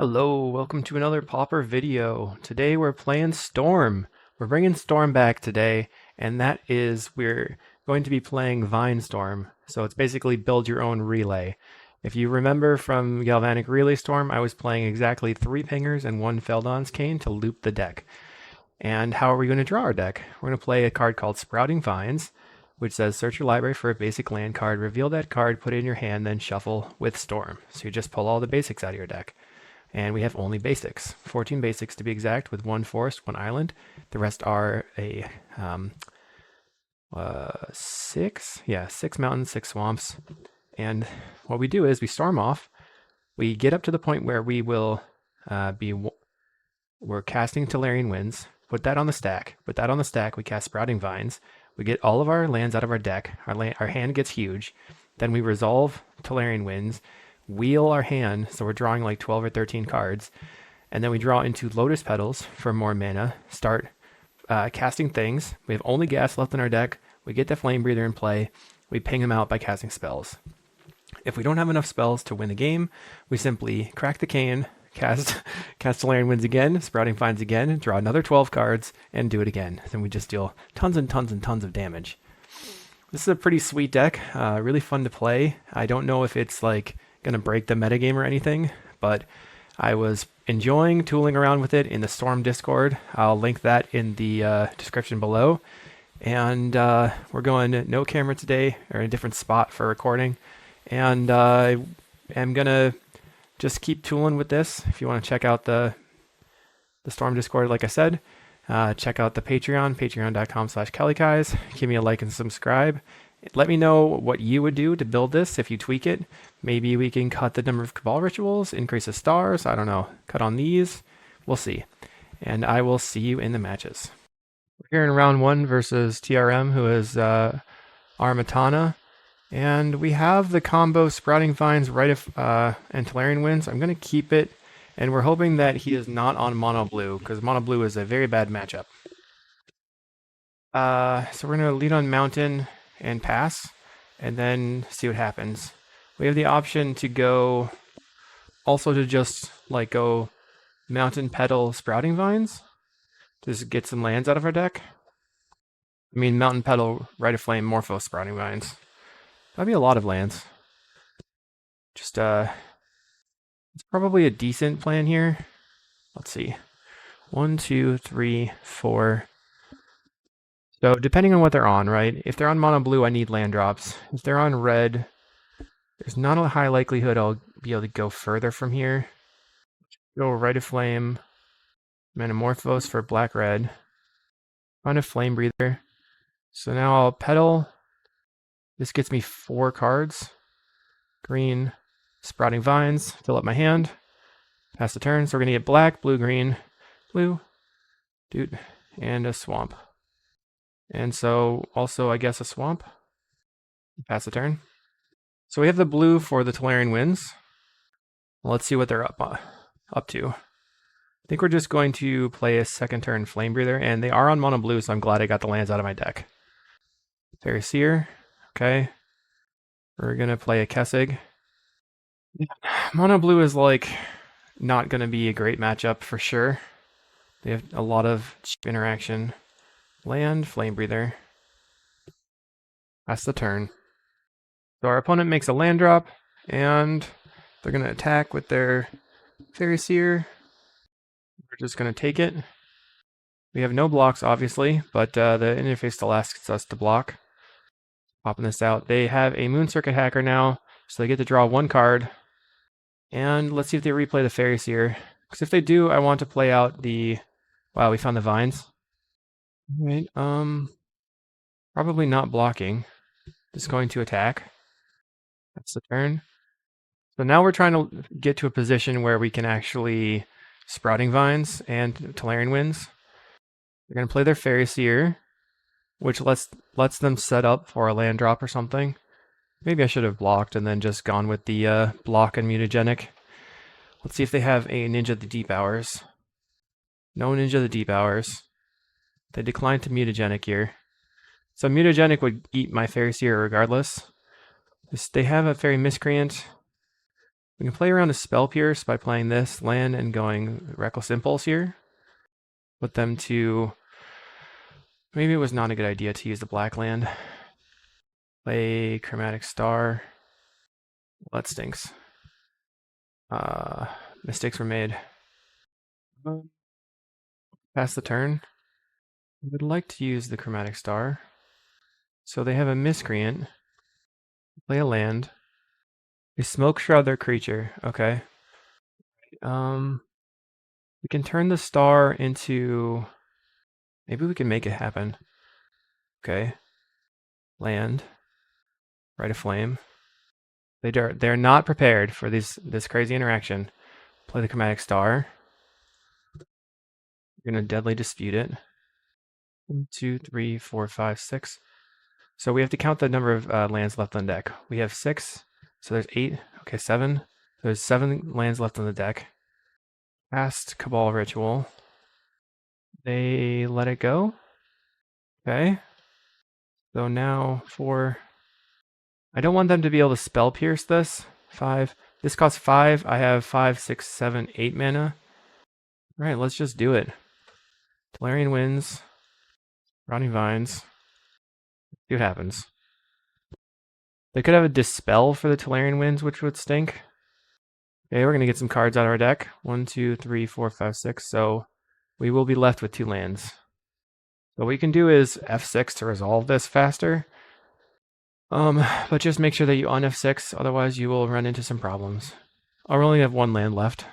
Hello, welcome to another Pauper video. Today we're playing Storm. We're bringing Storm back today, and that is we're going to be playing Vinestorm. So it's basically build your own relay. If you remember from Galvanic Relay Storm, I was playing exactly 3 pingers and 1 Feldon's Cane to loop the deck. And how are we going to draw our deck? We're going to play a card called Sprouting Vines, which says search your library for a basic land card, reveal that card, put it in your hand, then shuffle with Storm. So you just pull all the basics out of your deck. And we have only basics, 14 basics to be exact, with 1 forest, 1 island. The rest are a 6 mountains, 6 swamps. And what we do is we storm off. We get up to the point where we will we're casting Tolarian Winds. Put that on the stack. Put that on the stack. We cast Sprouting Vines. We get all of our lands out of our deck. Our hand gets huge. Then we resolve Tolarian Winds. Wheel our hand, so we're drawing like 12 or 13 cards, and then we draw into Lotus Petals for more mana, start casting things. We have only gas left in our deck. We get the Flame Breather in play. We ping them out by casting spells. If we don't have enough spells to win the game, we simply crack the cane, cast Tolarian Winds again, Sprouting Vines again, draw another 12 cards, and do it again. Then we just deal tons and tons and tons of damage. This is a pretty sweet deck, really fun to play. I don't know if it's like gonna break the metagame or anything, but I was enjoying tooling around with it in the Storm Discord. I'll link that in the description below. And we're going no camera today, or in a different spot for recording. And I am gonna just keep tooling with this. If you want to check out the Storm Discord, like I said, check out the Patreon, patreon.com/KellyKais. Give me a like and subscribe. Let me know what you would do to build this if you tweak it. Maybe we can cut the number of Cabal rituals, increase the stars, I don't know, cut on these. We'll see. And I will see you in the matches. We're here in round 1 versus TRM, who is Armatana. And we have the combo Sprouting Vines, and Tolarian Winds. I'm going to keep it, and we're hoping that he is not on Mono Blue, because Mono Blue is a very bad matchup. So we're going to lead on Mountain and pass, and then see what happens. We have the option to go, also to just like go Mountain Petal Sprouting Vines, just get some lands out of our deck. I mean Mountain Petal Rite of Flame Morpho Sprouting Vines. That'd be a lot of lands. Just it's probably a decent plan here. Let's see, 1, 2, 3, 4. So depending on what they're on, right? If they're on Mono Blue, I need land drops. If they're on red, there's not a high likelihood I'll be able to go further from here. Go Rite of Flame, Metamorphose for black-red. Find a Flame Breather. So now I'll Petal. This gets me 4 cards. Green, Sprouting Vines, fill up my hand. Pass the turn, so we're gonna get black, blue, green, blue, dude, and a swamp. And so also, I guess, a swamp. Pass the turn. So we have the blue for the Tolarian Winds. Let's see what they're up to. I think we're just going to play a second turn Flame Breather, and they are on Mono Blue, so I'm glad I got the lands out of my deck. Fairy Seer, okay. We're gonna play a Kessig. Mono Blue is like not gonna be a great matchup for sure. They have a lot of cheap interaction. Land, Flame Breather. That's the turn. So our opponent makes a land drop, and they're going to attack with their Fairy Seer. We're just going to take it. We have no blocks, obviously, but the interface still asks us to block. Popping this out. They have a Moon Circuit Hacker now, so they get to draw 1 card. And let's see if they replay the Fairy Seer. Because if they do, I want to play out the... Wow, we found the Vines. Right, probably not blocking. Just going to attack. That's the turn. So now we're trying to get to a position where we can actually Sprouting Vines and Tolarian Winds. They're going to play their Fairy Seer, which lets them set up for a land drop or something. Maybe I should have blocked and then just gone with the block and mutagenic. Let's see if they have a Ninja of the Deep Hours. No Ninja of the Deep Hours. They declined to mutagenic here. So mutagenic would eat my Fairy Seer regardless. They have a Fairy Miscreant. We can play around a Spell Pierce by playing this land and going Reckless Impulse here. Put them to... Maybe it was not a good idea to use the black land. Play Chromatic Star. Well, that stinks. Mistakes were made. Pass the turn. I would like to use the Chromatic Star. So they have a Miscreant. Play a land. They Smoke Shroud their creature. Okay. We can turn the star into... Maybe we can make it happen. Okay. Land. Rite of Flame. They're not prepared for this crazy interaction. Play the Chromatic Star. We're going to Deadly Dispute it. 1, 2, 3, 4, 5, 6. So we have to count the number of lands left on the deck. We have 6, so there's 8. Okay, 7. There's 7 lands left on the deck. Cast Cabal Ritual. They let it go. Okay. So now for... I don't want them to be able to Spell Pierce this. 5. This costs 5. I have 5, 6, 7, 8 mana. Alright, let's just do it. Tolarian Winds. Rotting Vines. See what happens. They could have a Dispel for the Tolarian Winds, which would stink. Okay, we're going to get some cards out of our deck. 1, 2, 3, 4, 5, 6. So we will be left with 2 lands. What we can do is F6 to resolve this faster. But just make sure that you on F6, otherwise you will run into some problems. I'll only have 1 land left.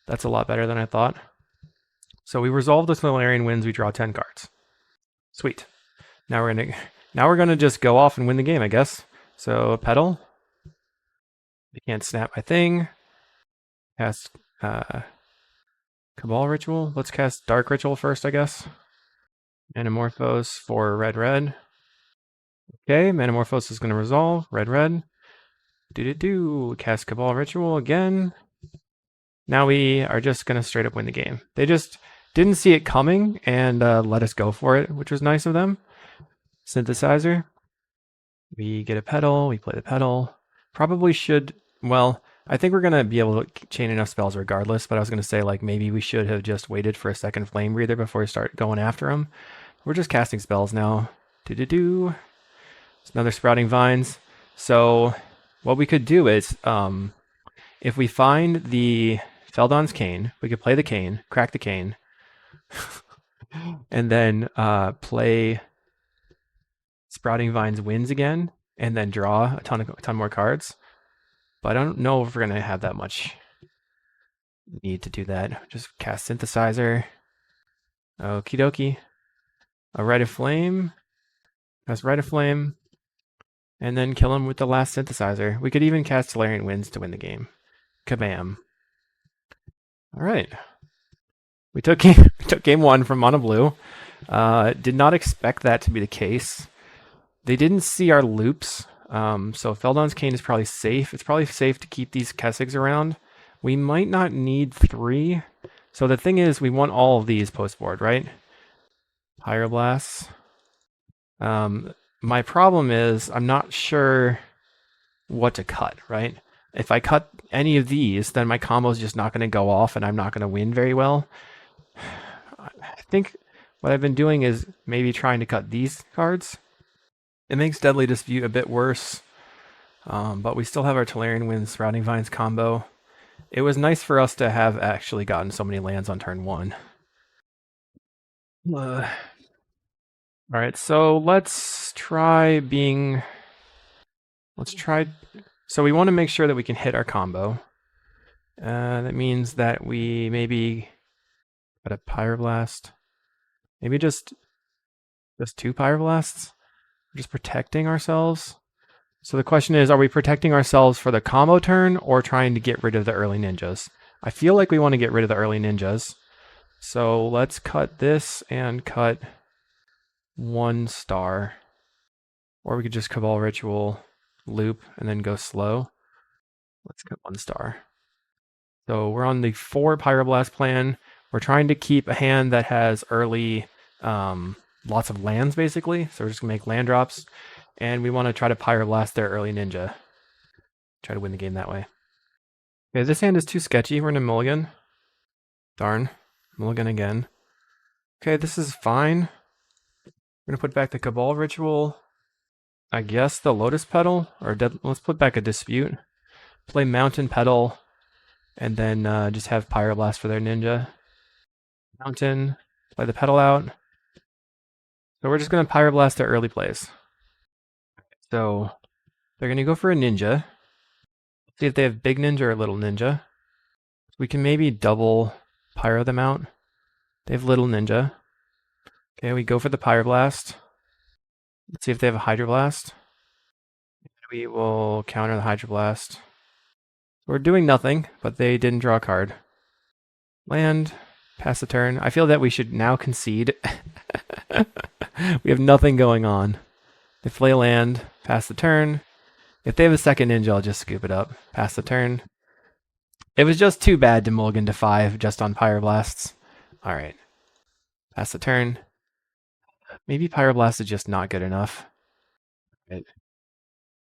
That's a lot better than I thought. So we resolve the Tolarian Winds, we draw 10 cards. Sweet. Now we're gonna just go off and win the game, I guess. So Petal. They can't snap my thing. Cast Cabal Ritual. Let's cast Dark Ritual first, I guess. Manamorphose for red. Okay, Manamorphose is going to resolve. Red. Cast Cabal Ritual again. Now we are just going to straight up win the game. They just didn't see it coming and let us go for it, which was nice of them. Synthesizer. We get a Petal. We play the Petal. Probably should... Well, I think we're going to be able to chain enough spells regardless, but I was going to say, like, maybe we should have just waited for a second Flame Breather before we start going after them. We're just casting spells now. It's another Sprouting Vines. So what we could do is, if we find the Feldon's Cane, we could play the Cane, crack the Cane, and then play Sprouting Vines Winds again, and then draw a ton more cards. But I don't know if we're going to have that much need to do that. Just cast Synthesizer. Okie dokie. A Rite of Flame. Cast Rite of Flame. And then kill him with the last Synthesizer. We could even cast Tolarian Winds to win the game. Kabam. Alright. We took game 1 from Mono Blue. Did not expect that to be the case. They didn't see our loops. So Feldon's Cane is probably safe. It's probably safe to keep these Kessigs around. We might not need 3. So the thing is, we want all of these post-board, right? Pyroblasts. My problem is, I'm not sure what to cut, right? If I cut any of these, then my combo is just not going to go off and I'm not going to win very well. I think what I've been doing is maybe trying to cut these cards. It makes Deadly Dispute a bit worse, but we still have our Tolarian Winds Sprouting Vines combo. It was nice for us to have actually gotten so many lands on turn 1. Alright, so let's try being... So we want to make sure that we can hit our combo. That means that we maybe got a Pyroblast. Maybe just 2 Pyroblasts? Just protecting ourselves. So the question is, are we protecting ourselves for the combo turn or trying to get rid of the early ninjas? I feel like we want to get rid of the early ninjas. So let's cut this and cut 1 star. Or we could just Cabal Ritual, loop, and then go slow. Let's cut 1 star. So we're on the 4 Pyroblast plan. We're trying to keep a hand that has early... lots of lands, basically. So we're just going to make land drops. And we want to try to Pyroblast their early ninja. Try to win the game that way. Okay, this hand is too sketchy. We're gonna mulligan. Darn. Mulligan again. Okay, this is fine. We're gonna put back the Cabal Ritual. I guess the Lotus Petal, or let's put back a Dispute. Play Mountain Petal, and then just have Pyroblast for their ninja. Mountain, play the Petal out. So we're just gonna Pyroblast their early plays. So they're gonna go for a ninja. See if they have big ninja or little ninja. We can maybe double Pyro them out. They have little ninja. Okay, we go for the Pyroblast. Let's see if they have a Hydroblast. We will counter the Hydroblast. We're doing nothing, but they didn't draw a card. Land, pass the turn. I feel that we should now concede. We have nothing going on. They play land, pass the turn. If they have a second ninja, I'll just scoop it up. Pass the turn. It was just too bad to mulligan to 5 just on Pyroblasts. Alright. Pass the turn. Maybe Pyroblast is just not good enough. Right.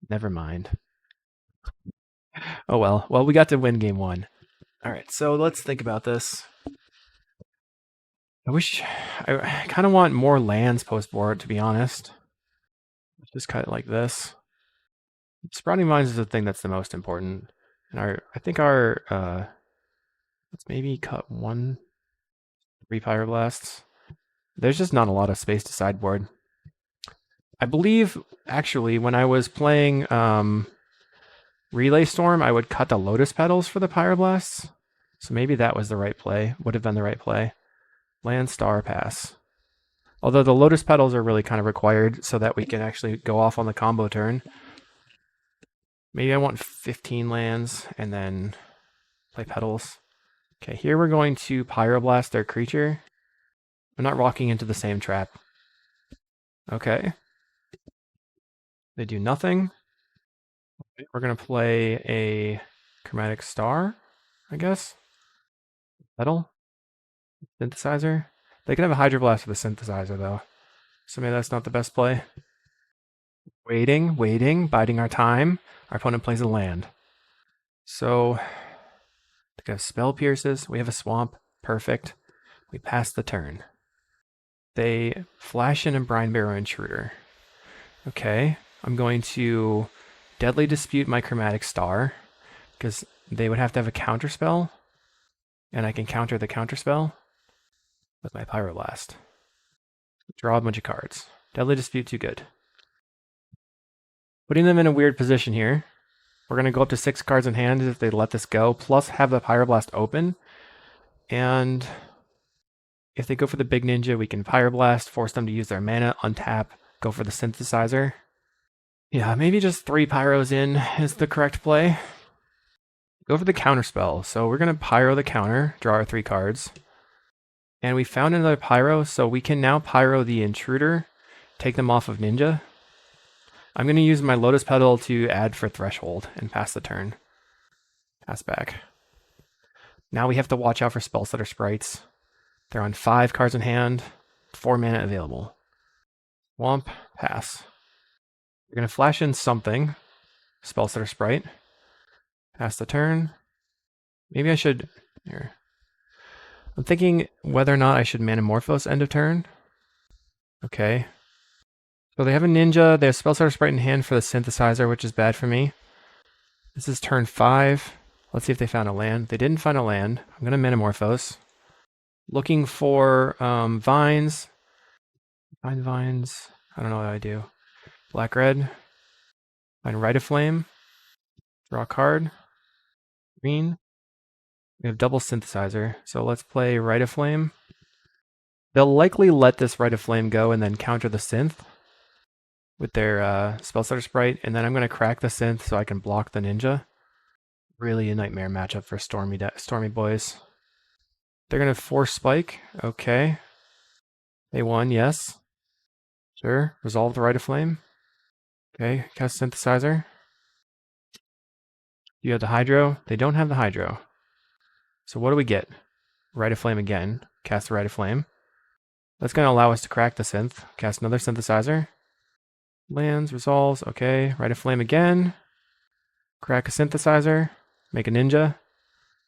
Never mind. Oh well. Well, we got to win game 1. Alright, so let's think about this. I kind of want more lands post-board, to be honest. Let's just cut it like this. Sprouting Vines is the thing that's the most important. And I think let's maybe cut 3 Pyroblasts. There's just not a lot of space to sideboard. I believe, actually, when I was playing Relay Storm, I would cut the Lotus Petals for the Pyroblasts. So maybe that was the right play. Would have been the right play. Land, Star, pass. Although the Lotus Petals are really kind of required so that we can actually go off on the combo turn. Maybe I want 15 lands and then play Petals. Okay, here we're going to Pyroblast their creature. I'm not walking into the same trap. Okay. They do nothing. We're going to play a Chromatic Star, I guess. Petal. Synthesizer. They can have a Hydroblast for the Synthesizer, though. So maybe that's not the best play. Waiting, biding our time. Our opponent plays a land. So, they have Spell Pierces. We have a Swamp. Perfect. We pass the turn. They flash in a Brine Barrow Intruder. Okay, I'm going to Deadly Dispute my Chromatic Star, because they would have to have a counterspell, and I can counter the counterspell with my Pyroblast. Draw a bunch of cards. Deadly Dispute, too good. Putting them in a weird position here. We're going to go up to 6 cards in hand if they let this go, plus have the Pyroblast open. And if they go for the big ninja, we can Pyroblast, force them to use their mana, untap, go for the Synthesizer. Yeah, maybe just 3 Pyros in is the correct play. Go for the counterspell. So we're going to Pyro the counter, draw our 3 cards. And we found another Pyro, so we can now Pyro the Intruder, take them off of Ninja. I'm going to use my Lotus Petal to add for Threshold and pass the turn. Pass back. Now we have to watch out for Spellstutter Sprites. They're on 5 cards in hand, 4 mana available. Swamp, pass. We're going to flash in something. Spellstutter Sprite. Pass the turn. Maybe I should... Here. I'm thinking whether or not I should Manamorphose end of turn. Okay. So they have a Ninja. They have Spellstutter Sprite in hand for the Synthesizer, which is bad for me. This is turn 5. Let's see if they found a land. They didn't find a land. I'm going to Manamorphose. Looking for vines. Find vines. I don't know what I do. Black, red. Find Rite of Flame. Draw a card. Green. We have double Synthesizer. So let's play Rite of Flame. They'll likely let this Rite of Flame go and then counter the Synth with their Spellstutter Sprite. And then I'm going to crack the Synth so I can block the Ninja. Really a nightmare matchup for Stormy boys. They're going to force Spike. Okay. They won, yes. Sure. Resolve the Rite of Flame. Okay, cast Synthesizer. You have the Hydro. They don't have the Hydro. So what do we get? Rite of Flame again. Cast the Rite of Flame. That's going to allow us to crack the Synth. Cast another Synthesizer. Lands, resolves. Okay, Rite of Flame again. Crack a Synthesizer. Make a Ninja.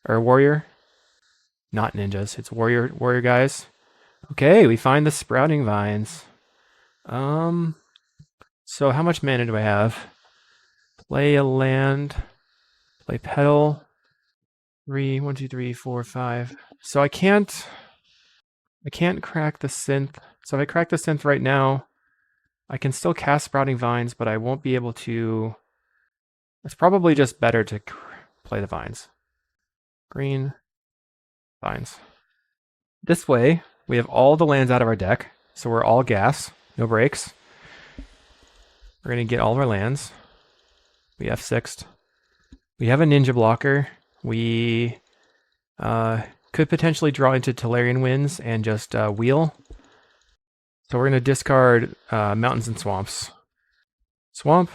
Or warrior. Not ninjas. It's warrior guys. Okay, we find the sprouting vines. So how much mana do I have? Play a land. Play petal. 1, 2, 3, 4, 5. So I can't crack the synth. So if I crack the synth right now, I can still cast Sprouting Vines, but I won't be able to. It's probably just better to play the vines. Green, vines. This way, we have all the lands out of our deck, so we're all gas, no breaks. We're going to get all of our lands. We F6'd. We have a ninja blocker. We could potentially draw into Tolarian Winds and just wheel. So we're going to discard Mountains and Swamps. Swamp.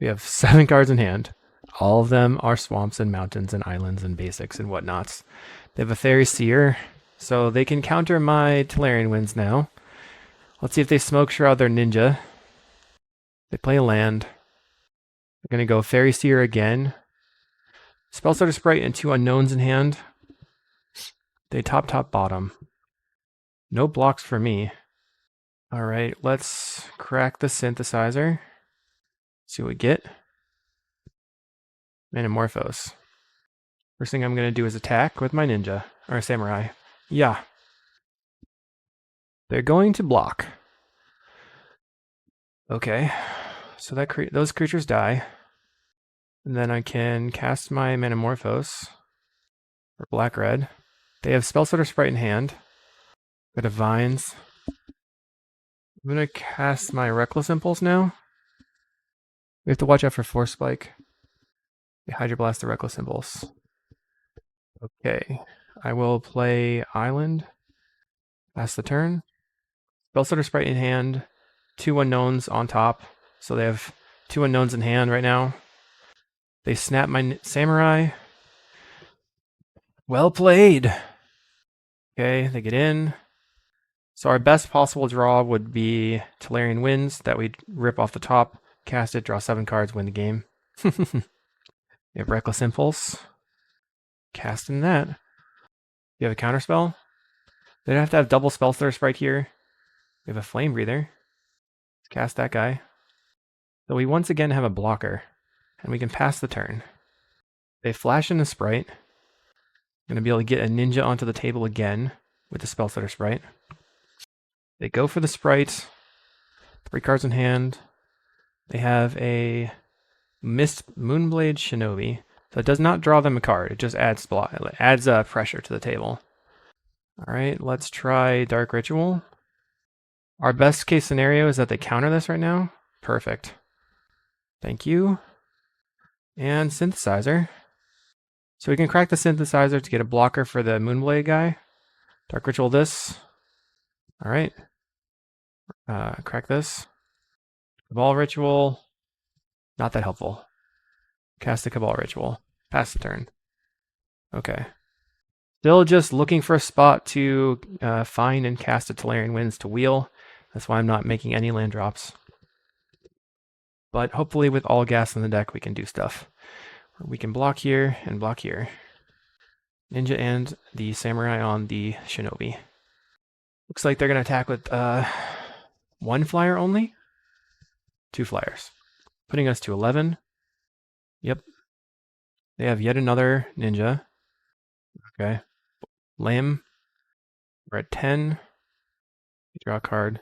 We have 7 cards in hand. All of them are swamps and mountains and islands and basics and whatnots. They have a Fairy Seer, so they can counter my Tolarian Winds now. Let's see if they Smoke Shroud their ninja. They play a land. They're going to go Fairy Seer again. Spellstutter Sprite and 2 unknowns in hand. They top, bottom. No blocks for me. Alright, let's crack the synthesizer. See what we get. Manamorphose. First thing I'm going to do is attack with my ninja, or samurai. Yeah. They're going to block. Okay, so that those creatures die. And then I can cast my Manamorphose, or black-red. They have Spellstutter Sprite in hand. Got a Vines. I'm going to cast my Reckless Impulse now. We have to watch out for Force Spike. They Hydroblast the Reckless Impulse. Okay, I will play Island. Pass the turn. Spellstutter Sprite in hand. 2 unknowns on top. So they have 2 unknowns in hand right now. They snap my samurai. Well played. Okay, they get in. So our best possible draw would be Tolarian Winds that we rip off the top, cast it, draw 7 cards, win the game. We have Reckless Impulse. Casting that. You have a counterspell. They don't have to have double Spellstutter Sprite here. We have a Flame Breather. Let's cast that guy. So we once again have a blocker, and we can pass the turn. They flash in the Sprite. Going to be able to get a ninja onto the table again with the Spellstutter Sprite. They go for the Sprite. 3 cards in hand. They have a Mist Moonblade Shinobi. So it does not draw them a card. It just adds pressure to the table. All right, let's try Dark Ritual. Our best case scenario is that they counter this right now. Perfect. Thank you. And Synthesizer. So we can crack the Synthesizer to get a blocker for the Moonblade guy. Dark Ritual this. All right. Crack this. Cabal Ritual. Not that helpful. Cast the Cabal Ritual. Pass the turn. Okay. Still just looking for a spot to find and cast a Tolarian Winds to wheel. That's why I'm not making any land drops. But hopefully with all gas in the deck, we can do stuff. We can block here and block here. Ninja and the Samurai on the Shinobi. Looks like they're going to attack with 1 flyer only. 2 flyers. Putting us to 11. Yep. They have yet another ninja. Okay. Lamb. We're at 10. Draw a card.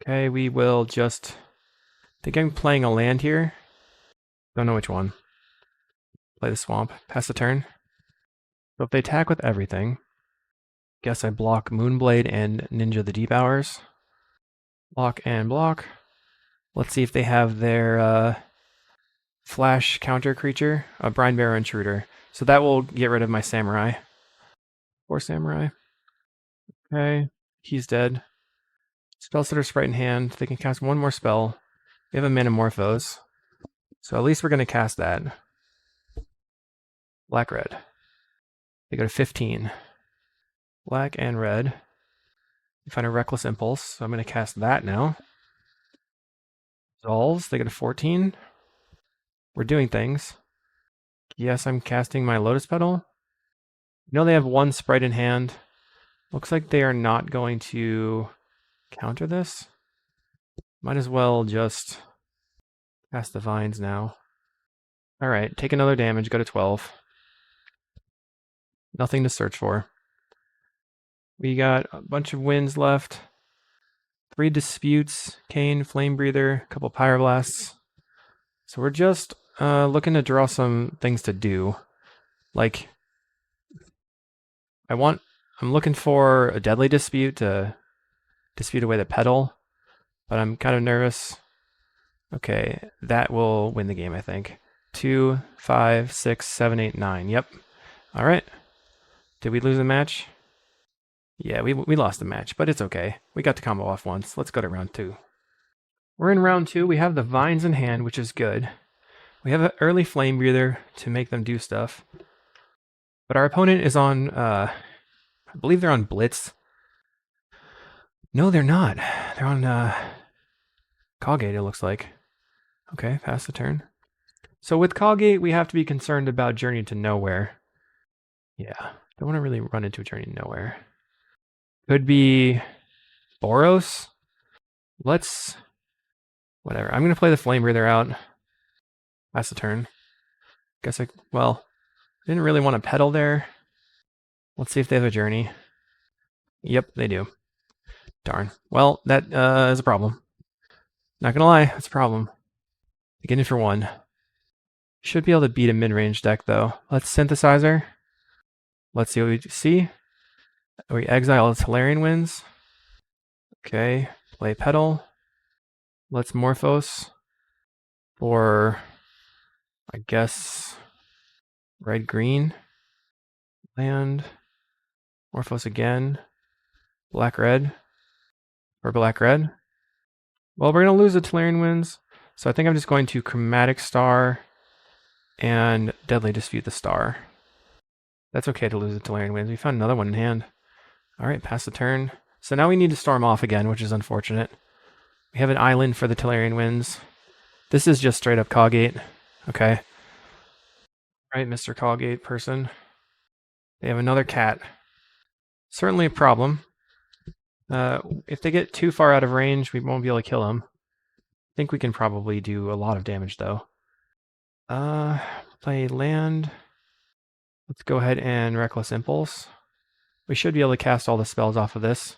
Okay, we will just... I think I'm playing a land here. Don't know which one. Play the swamp. Pass the turn. So if they attack with everything, guess I block Moonblade and Ninja the Deep Hours. Block and block. Let's see if they have their flash counter creature, a Brine Bearer Intruder. So that will get rid of my Samurai. 4 Samurai. Okay, he's dead. Spellstutter Sprite in hand. They can cast 1 more spell. We have a Manamorphose. So at least we're going to cast that. Black, red. They go to 15. Black and red. We find a Reckless Impulse, so I'm going to cast that now. Resolves, they go to 14. We're doing things. Yes, I'm casting my Lotus Petal. You know they have one sprite in hand. Looks like they are not going to counter this. Might as well just cast the Vines now. Alright, take another damage, go to 12. Nothing to search for. We got a bunch of winds left. 3 disputes, Cane, Flame Breather, a couple Pyroblasts. So we're just looking to draw some things to do. Like, I'm looking for a Deadly Dispute to dispute away the Petal, but I'm kind of nervous. Okay, that will win the game, I think. 2, 5, 6, 7, 8, 9. Yep. All right. Did we lose the match? Yeah, we lost the match, but it's okay. We got to combo off once. Let's go to round 2. We're in round 2. We have the Vines in hand, which is good. We have an early Flame Breather to make them do stuff. But our opponent is on, I believe they're on Blitz. No, they're not. They're on CawGate, it looks like. Okay, pass the turn. So with CawGate, we have to be concerned about Journey to Nowhere. Yeah, don't want to really run into a Journey to Nowhere. Could be Boros. Whatever. I'm going to play the Flame Breather out. Pass the turn. Well, didn't really want to pedal there. Let's see if they have a Journey. Yep, they do. Darn. Well, that is a problem. Not gonna lie, that's a problem. Getting for 1. Should be able to beat a mid-range deck, though. Let's Synthesizer. Let's see what we see. We exile Tolarian Winds. Okay, play Petal. Let's Morphos. For, I guess, red-green. Land. Morphos again. Black-red. Or black-red. Well, we're going to lose the Tolarian Winds, so I think I'm just going to Chromatic Star and Deadly Dispute the Star. That's okay to lose the Tolarian Winds. We found another one in hand. Alright, pass the turn. So now we need to storm off again, which is unfortunate. We have an island for the Tolarian Winds. This is just straight up CawGate. Okay. Right, Mr. CawGate person. They have another cat. Certainly a problem. If they get too far out of range, we won't be able to kill them. I think we can probably do a lot of damage, though. Play land. Let's go ahead and Reckless Impulse. We should be able to cast all the spells off of this.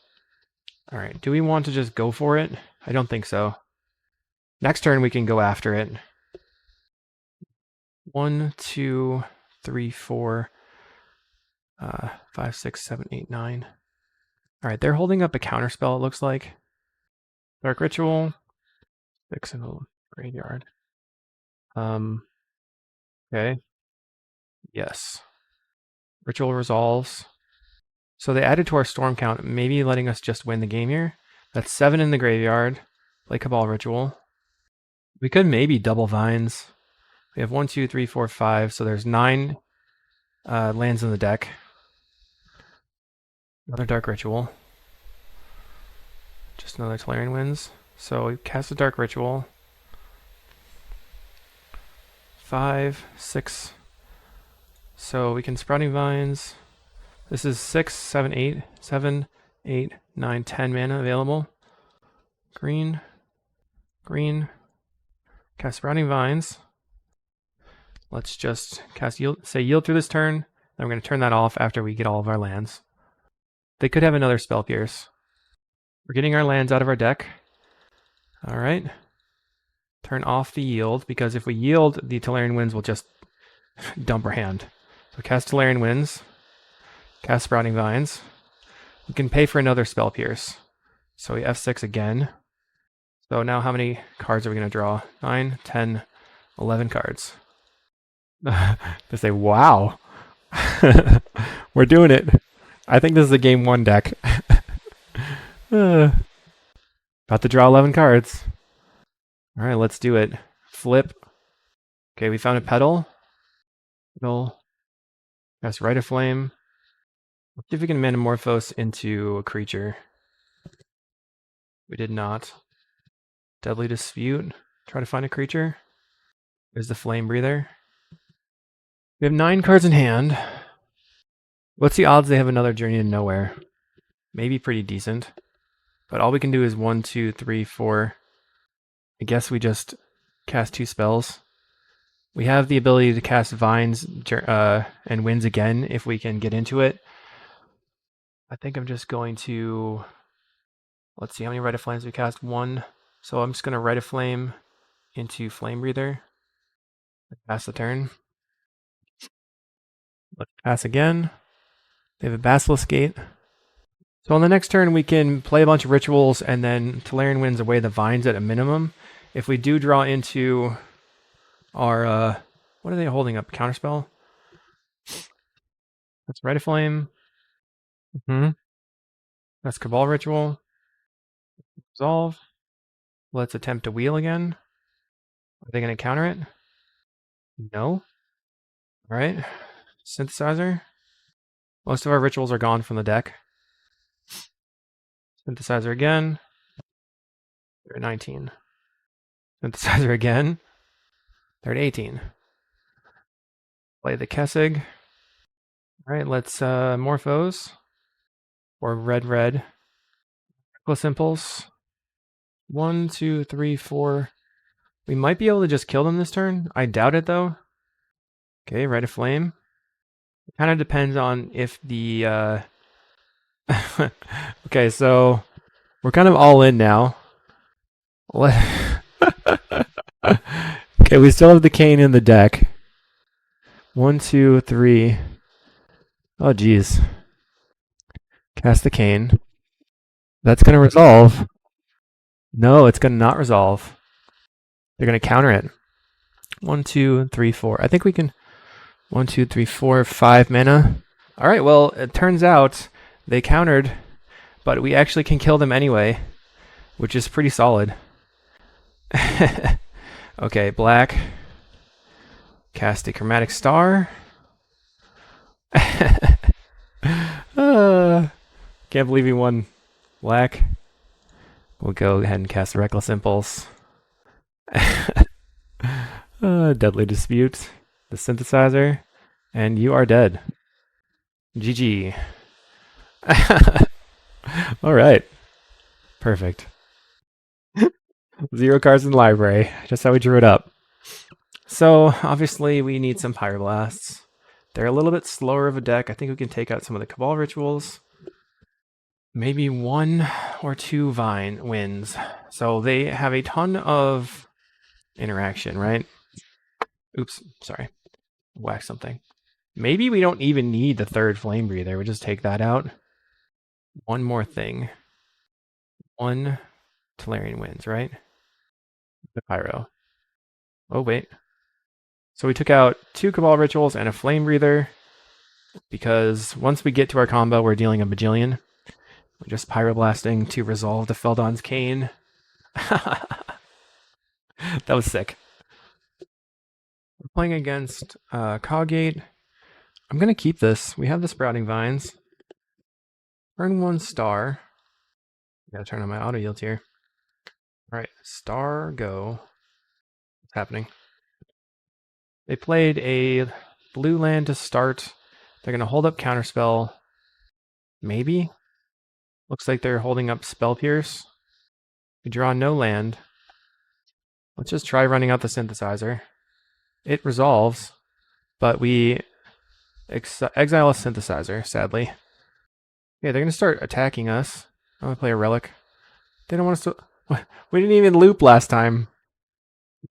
Alright, do we want to just go for it? I don't think so. Next turn we can go after it. 1, 2, 3, 4, 5, 6, 7, 8, 9. Alright, they're holding up a counterspell, it looks like. Dark Ritual. 6 in the graveyard. Okay. Yes. Ritual resolves. So they added to our storm count, maybe letting us just win the game here. That's 7 in the graveyard. Play Cabal Ritual. We could maybe double Vines. We have 1, 2, 3, 4, 5. So there's 9 lands in the deck. Another Dark Ritual. Just another Tolarian Winds. So we cast a Dark Ritual. 5, 6. So we can Sprouting Vines. This is 6, 7, 8, 7, 8, 9, 10 mana available. Green, green. Cast Sprouting Vines. Let's just cast yield, say yield through this turn. Then we're going to turn that off after we get all of our lands. They could have another Spell Pierce. We're getting our lands out of our deck. Alright. Turn off the yield, because if we yield, the Tolarian Winds will just dump our hand. So cast Tolarian Winds. Cast Sprouting Vines. We can pay for another Spell Pierce. So we F6 again. So now how many cards are we going to draw? 9, 10, 11 cards. They say, wow. We're doing it. I think this is a game 1 deck. About to draw 11 cards. Alright, let's do it. Flip. Okay, we found a Petal. Petal. Cast Rite of Flame. Let's see if we can Metamorphose into a creature. We did not. Deadly Dispute. Try to find a creature. There's the Flame Breather. We have 9 cards in hand. What's the odds they have another Journey to Nowhere? Maybe pretty decent. But all we can do is 1, 2, 3, 4. I guess we just cast 2 spells. We have the ability to cast Vines and Winds again if we can get into it. I think I'm just going to... Let's see, how many Rite of Flames we cast? 1. So I'm just going to Rite of Flame into Flame Breather. Pass the turn. Let's pass again. They have a Basilisk Gate. So on the next turn, we can play a bunch of rituals and then Tolarian Winds away the Vines at a minimum. If we do draw into our... what are they holding up? Counterspell? That's Rite of Flame. That's Cabal Ritual. Resolve. Let's attempt to wheel again. Are they going to counter it? No. All right. Synthesizer. Most of our rituals are gone from the deck. Synthesizer again. They're at 19. Synthesizer again. They're at 18. Play the Kessig. All right, let's Morphose. Or red. Reckless Impulse. 1, 2, 3, 4. We might be able to just kill them this turn. I doubt it though. Okay, Rite of Flame. It kind of depends on if the... Okay, so we're kind of all in now. Okay, we still have the Cane in the deck. 1, 2, 3. Oh, geez. Cast the Cane. That's going to resolve. No, it's going to not resolve. They're going to counter it. 1, 2, 3, 4. I think we can... 1, 2, 3, 4, 5 mana. All right, well, it turns out they countered, but we actually can kill them anyway, which is pretty solid. Okay, black. Cast a Chromatic Star. Can't believe he won black. We'll go ahead and cast Reckless Impulse. Deadly Dispute. The Synthesizer. And you are dead. GG. All right. Perfect. 0 cards in the library. Just how we drew it up. So, obviously, we need some Pyroblasts. They're a little bit slower of a deck. I think we can take out some of the Cabal Rituals. Maybe 1 or 2 Winds. So they have a ton of interaction, right? Oops, sorry. Whack something. Maybe we don't even need the 3rd Flame Breather. We just take that out. One more thing. 1 Tolarian Winds, right? The Pyro. Oh, wait. So we took out 2 Cabal Rituals and a Flame Breather, because once we get to our combo, we're dealing a bajillion. We're just Pyroblasting to resolve the Feldon's Cane. That was sick. We're playing against CawGate. I'm going to keep this. We have the Sprouting Vines. Earn 1 star. Gotta turn on my auto yield here. Alright, star go. What's happening? They played a blue land to start. They're going to hold up Counterspell. Maybe? Looks like they're holding up Spell Pierce. We draw no land. Let's just try running out the Synthesizer. It resolves, but we exile a Synthesizer, sadly. Yeah, they're going to start attacking us. I'm going to play a Relic. They don't want us to... We didn't even loop last time.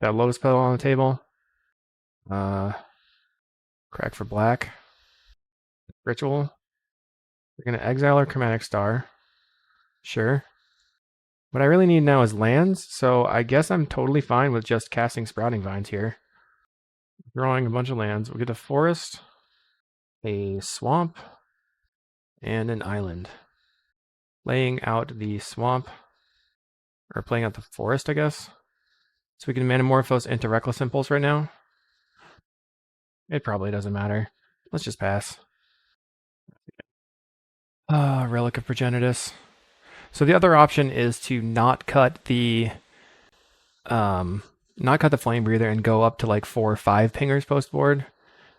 Got Lotus Petal on the table. Crack for black. Ritual. We're going to exile our Chromatic Star. Sure. What I really need now is lands, so I guess I'm totally fine with just casting Sprouting Vines here. Drawing a bunch of lands. We'll get a forest, a swamp, and an island. Laying out the swamp, or playing out the forest, I guess. So we can Manamorphose into Reckless Impulse right now. It probably doesn't matter. Let's just pass. Relic of Progenitus. So the other option is to not cut the Flame Breather and go up to like 4 or 5 pingers post board.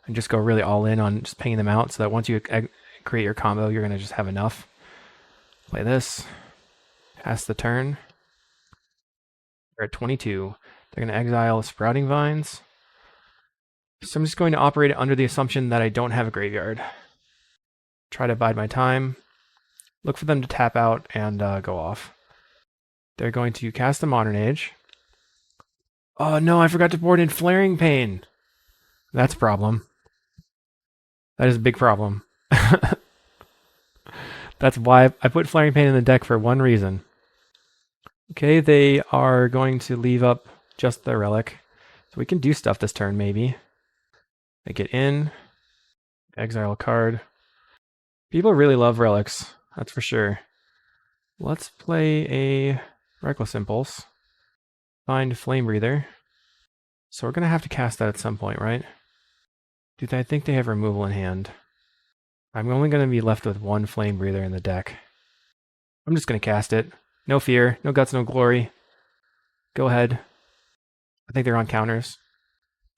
and just go really all in on just pinging them out so that once you create your combo, you're going to just have enough. Play this. Pass the turn. They're at 22. They're going to exile Sprouting Vines. So I'm just going to operate under the assumption that I don't have a graveyard. Try to bide my time. Look for them to tap out and go off. They're going to cast a Modern Age. Oh no, I forgot to board in Flaring Pain. That's a problem. That is a big problem. That's why I put Flaring Pain in the deck for one reason. Okay, they are going to leave up just their relic. So we can do stuff this turn, maybe. They get in. Exile a card. People really love relics, that's for sure. Let's play a Reckless Impulse. Find Flame Breather. So we're going to have to cast that at some point, right? Dude, I think they have removal in hand. I'm only going to be left with one Flame Breather in the deck. I'm just going to cast it. No fear, no guts, no glory. Go ahead. I think they're on counters.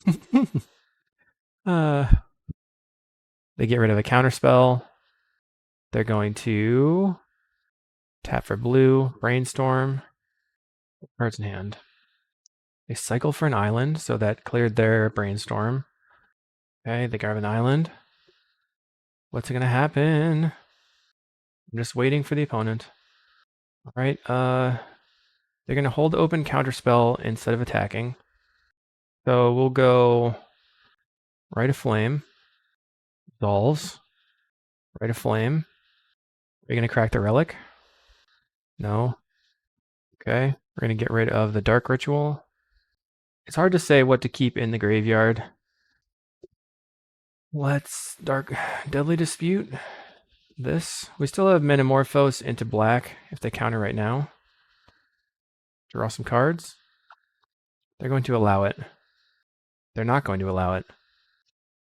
They get rid of a counter spell. They're going to tap for blue, Brainstorm, cards in hand. They cycle for an island, so that cleared their Brainstorm. Okay, they grab an island. What's going to happen? I'm just waiting for the opponent. All right, they're going to hold open counterspell instead of attacking. So we'll go Rite of Flame, Dolls, Rite of Flame. Are you going to crack the relic? No. Okay, we're going to get rid of the Dark Ritual. It's hard to say what to keep in the graveyard. Let's Deadly Dispute this. We still have Metamorphose into black if they counter right now. Draw some cards. They're going to allow it. They're not going to allow it.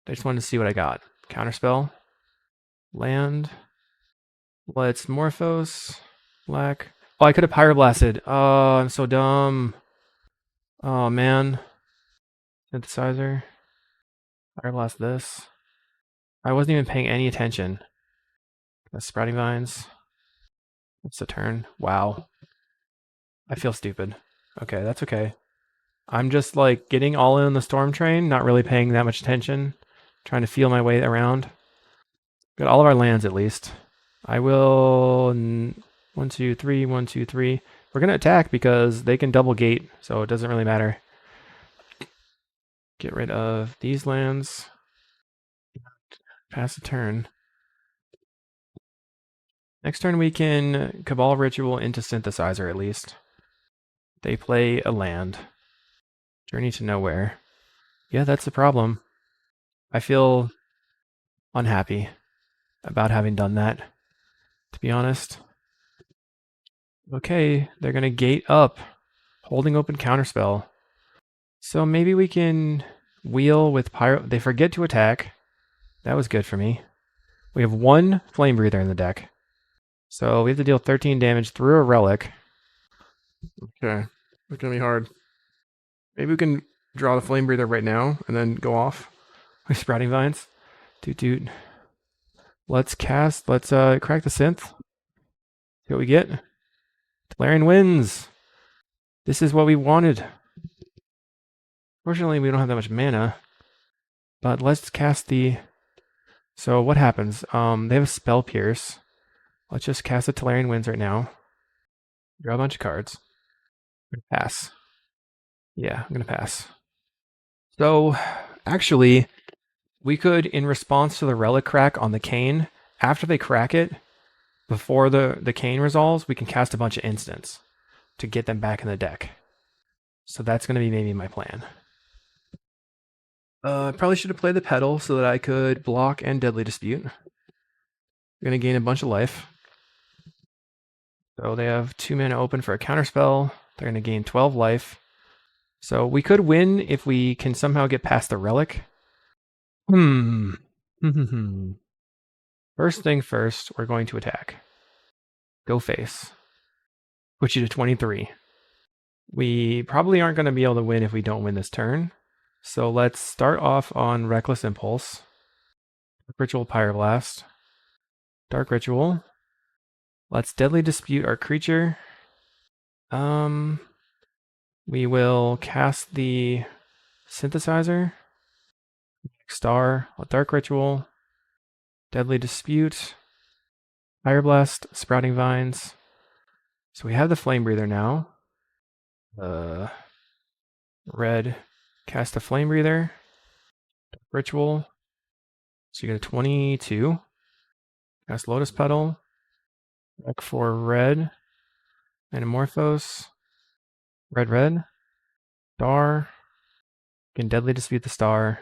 They just wanted to see what I got. Counterspell. Land. Let's Morphos. Black. Oh, I could have Pyroblasted. Oh, I'm so dumb. Oh, man. Synthesizer. Pyroblast this. I wasn't even paying any attention. That's Sprouting Vines. It's a turn. Wow. I feel stupid. Okay, that's okay. I'm just like getting all in on the storm train, not really paying that much attention, trying to feel my way around. Got all of our lands at least. I will 1, 2, 3, 1, 2, 3. We're gonna attack because they can double gate, so it doesn't really matter. Get rid of these lands. Pass the turn. Next turn we can Cabal Ritual into Synthesizer at least. They play a land. Journey to Nowhere. Yeah, that's the problem. I feel unhappy about having done that, to be honest. Okay, they're going to gate up, holding open counterspell. So maybe we can wheel with Pyro. They forget to attack. That was good for me. We have one Flame Breather in the deck. So we have to deal 13 damage through a relic. Okay, it's going to be hard. Maybe we can draw the Flame Breather right now and then go off with Sprouting Vines. Toot toot. Let's crack the synth. See what we get. Tolarian Winds. This is what we wanted. Fortunately, we don't have that much mana. But let's cast the... So what happens? They have a Spell Pierce. Let's just cast the Tolarian Winds right now. Draw a bunch of cards. I'm gonna pass. Yeah, I'm gonna pass. So, actually, we could, in response to the Relic crack on the Cane, after they crack it, before the Cane resolves, we can cast a bunch of instants to get them back in the deck. So that's going to be maybe my plan. I probably should have played the Petal so that I could block and Deadly Dispute. We're going to gain a bunch of life. So they have 2 mana open for a counterspell. They're going to gain 12 life. So we could win if we can somehow get past the Relic. First thing first, we're going to attack. Go face. Put you to 23. We probably aren't going to be able to win if we don't win this turn. So let's start off on Reckless Impulse. Ritual Pyroblast. Dark Ritual. Let's Deadly Dispute our creature. We will cast the Synthesizer. Star. Dark Ritual. Deadly Dispute. Pyroblast. Sprouting Vines. So we have the Flame Breather now. Red. Cast a Flame Breather. Ritual. So you get a 22. Cast Lotus Petal. Deck for red. Anamorphose. Red. Star. Can Deadly Dispute the Star.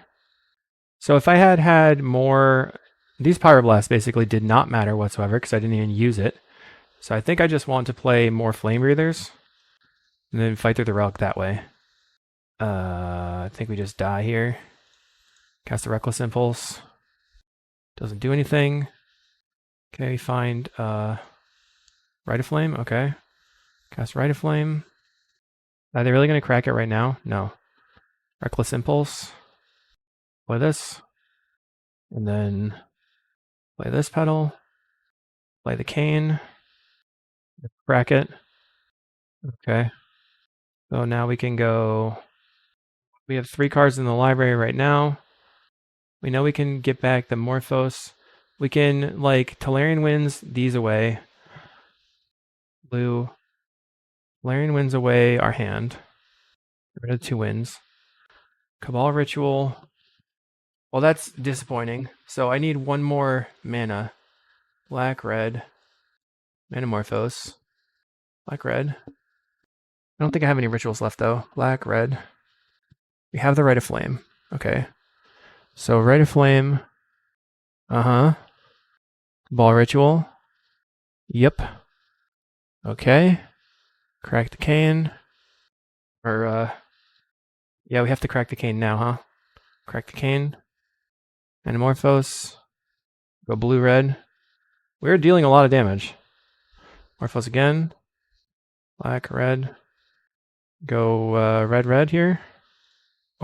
So if I had more... These Pyroblasts basically did not matter whatsoever because I didn't even use it. So I think I just want to play more Flame Breathers and then fight through the Relic that way. I think we just die here. Cast a Reckless Impulse. Doesn't do anything. Okay, find Rite of Flame. Okay. Cast Rite of Flame. Are they really going to crack it right now? No. Reckless Impulse. Play this. And then play this pedal. Play the cane. Crack it. Okay. So now we can go... We have 3 cards in the library right now. We know we can get back the Morphos. We can, like, Tolarian Winds these away. Blue. Tolarian Winds away our hand. Get rid of 2 winds. Cabal Ritual. Well, that's disappointing. So I need 1 more mana. Black, red. Manamorphose. Black, red. I don't think I have any rituals left, though. Black, red. We have the Rite of Flame. Okay. So Rite of Flame. Ball Ritual. Yep. Okay. Crack the cane. Or, yeah, we have to crack the cane now, huh? Crack the cane. Anamorphose. Go blue-red. We're dealing a lot of damage. Morphos again. Black, red. Go red here.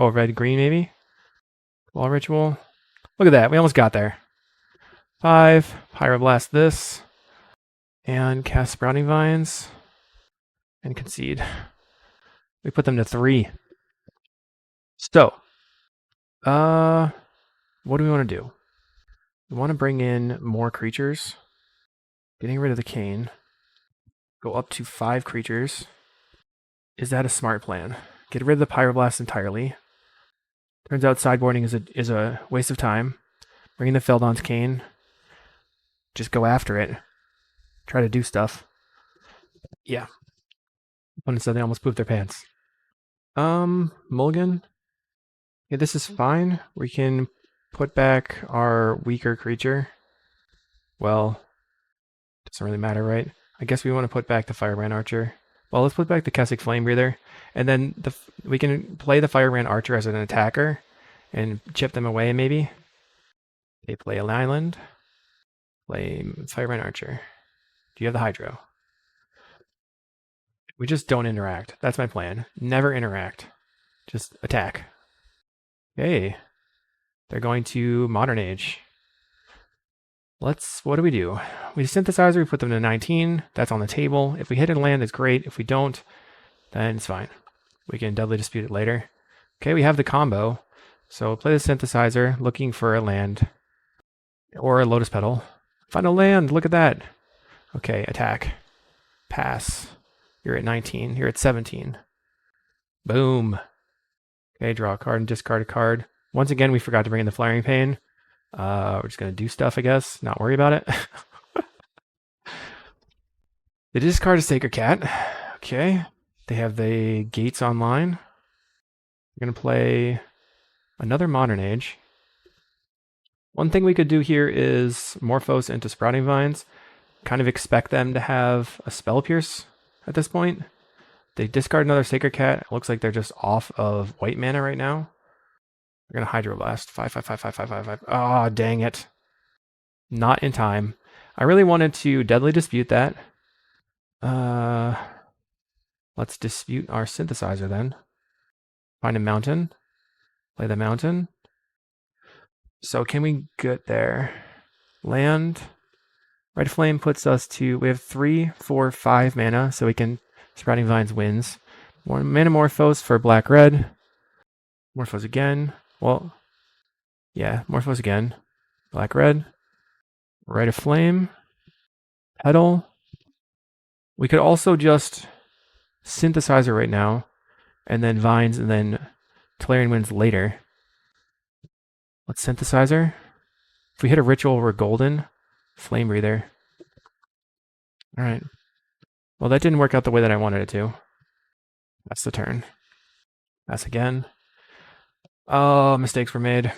Oh, red-green maybe. Ball Ritual. Look at that. We almost got there. 5. Pyroblast this. And cast Sprouting Vines. And concede. We put them to 3. So, what do we want to do? We want to bring in more creatures. Getting rid of the cane. Go up to 5 creatures. Is that a smart plan? Get rid of the Pyroblast entirely. Turns out sideboarding is a waste of time. Bring in the Feldon's cane. Just go after it. Try to do stuff. Yeah. Opponent said they almost pooped their pants. Mulligan. Yeah, this is fine. We can put back our weaker creature. Well, doesn't really matter, right? I guess we want to put back the Firebrand Archer. Well, let's put back the Kessig Flame Breather. And then we can play the Firebrand Archer as an attacker and chip them away, maybe. They play an island. Play Firebrand Archer. Do you have the Hydro? We just don't interact. That's my plan. Never interact. Just attack. Okay. They're going to Modern Age. What do? We Synthesizer, we put them to 19. That's on the table. If we hit a land, it's great. If we don't, then it's fine. We can Deadly Dispute it later. Okay, we have the combo. So play the Synthesizer, looking for a land. Or a Lotus Petal. Find a land, look at that. Okay, attack. Pass. You're at 19. You're at 17. Boom. Okay, draw a card and discard a card. Once again, we forgot to bring in the Flaring Pain. We're just going to do stuff, I guess. Not worry about it. They discard a Sacred Cat. Okay. They have the Gates online. We're going to play another Modern Age. One thing we could do here is Morphos into Sprouting Vines. Kind of expect them to have a Spell Pierce at this point. They discard another Sacred Cat. It looks like they're just off of white mana right now. We're going to Hydroblast. 5. Ah, dang it. Not in time. I really wanted to Deadly Dispute that. Let's dispute our Synthesizer then. Find a mountain. Play the mountain. So can we get there? Land. Red Flame puts us to, we have 3, 4, 5 mana, so we can Sprouting Vines Winds. More Manamorphose for black-red. Morphose again. Well, yeah, Morphose again. Black-red. Rite of Flame. Petal. We could also just Synthesizer right now, and then Vines, and then Tolarian Winds later. Let's Synthesizer. If we hit a Ritual, we're golden. Flame Breather. Alright. Well, that didn't work out the way that I wanted it to. That's the turn. Pass again. Oh, mistakes were made.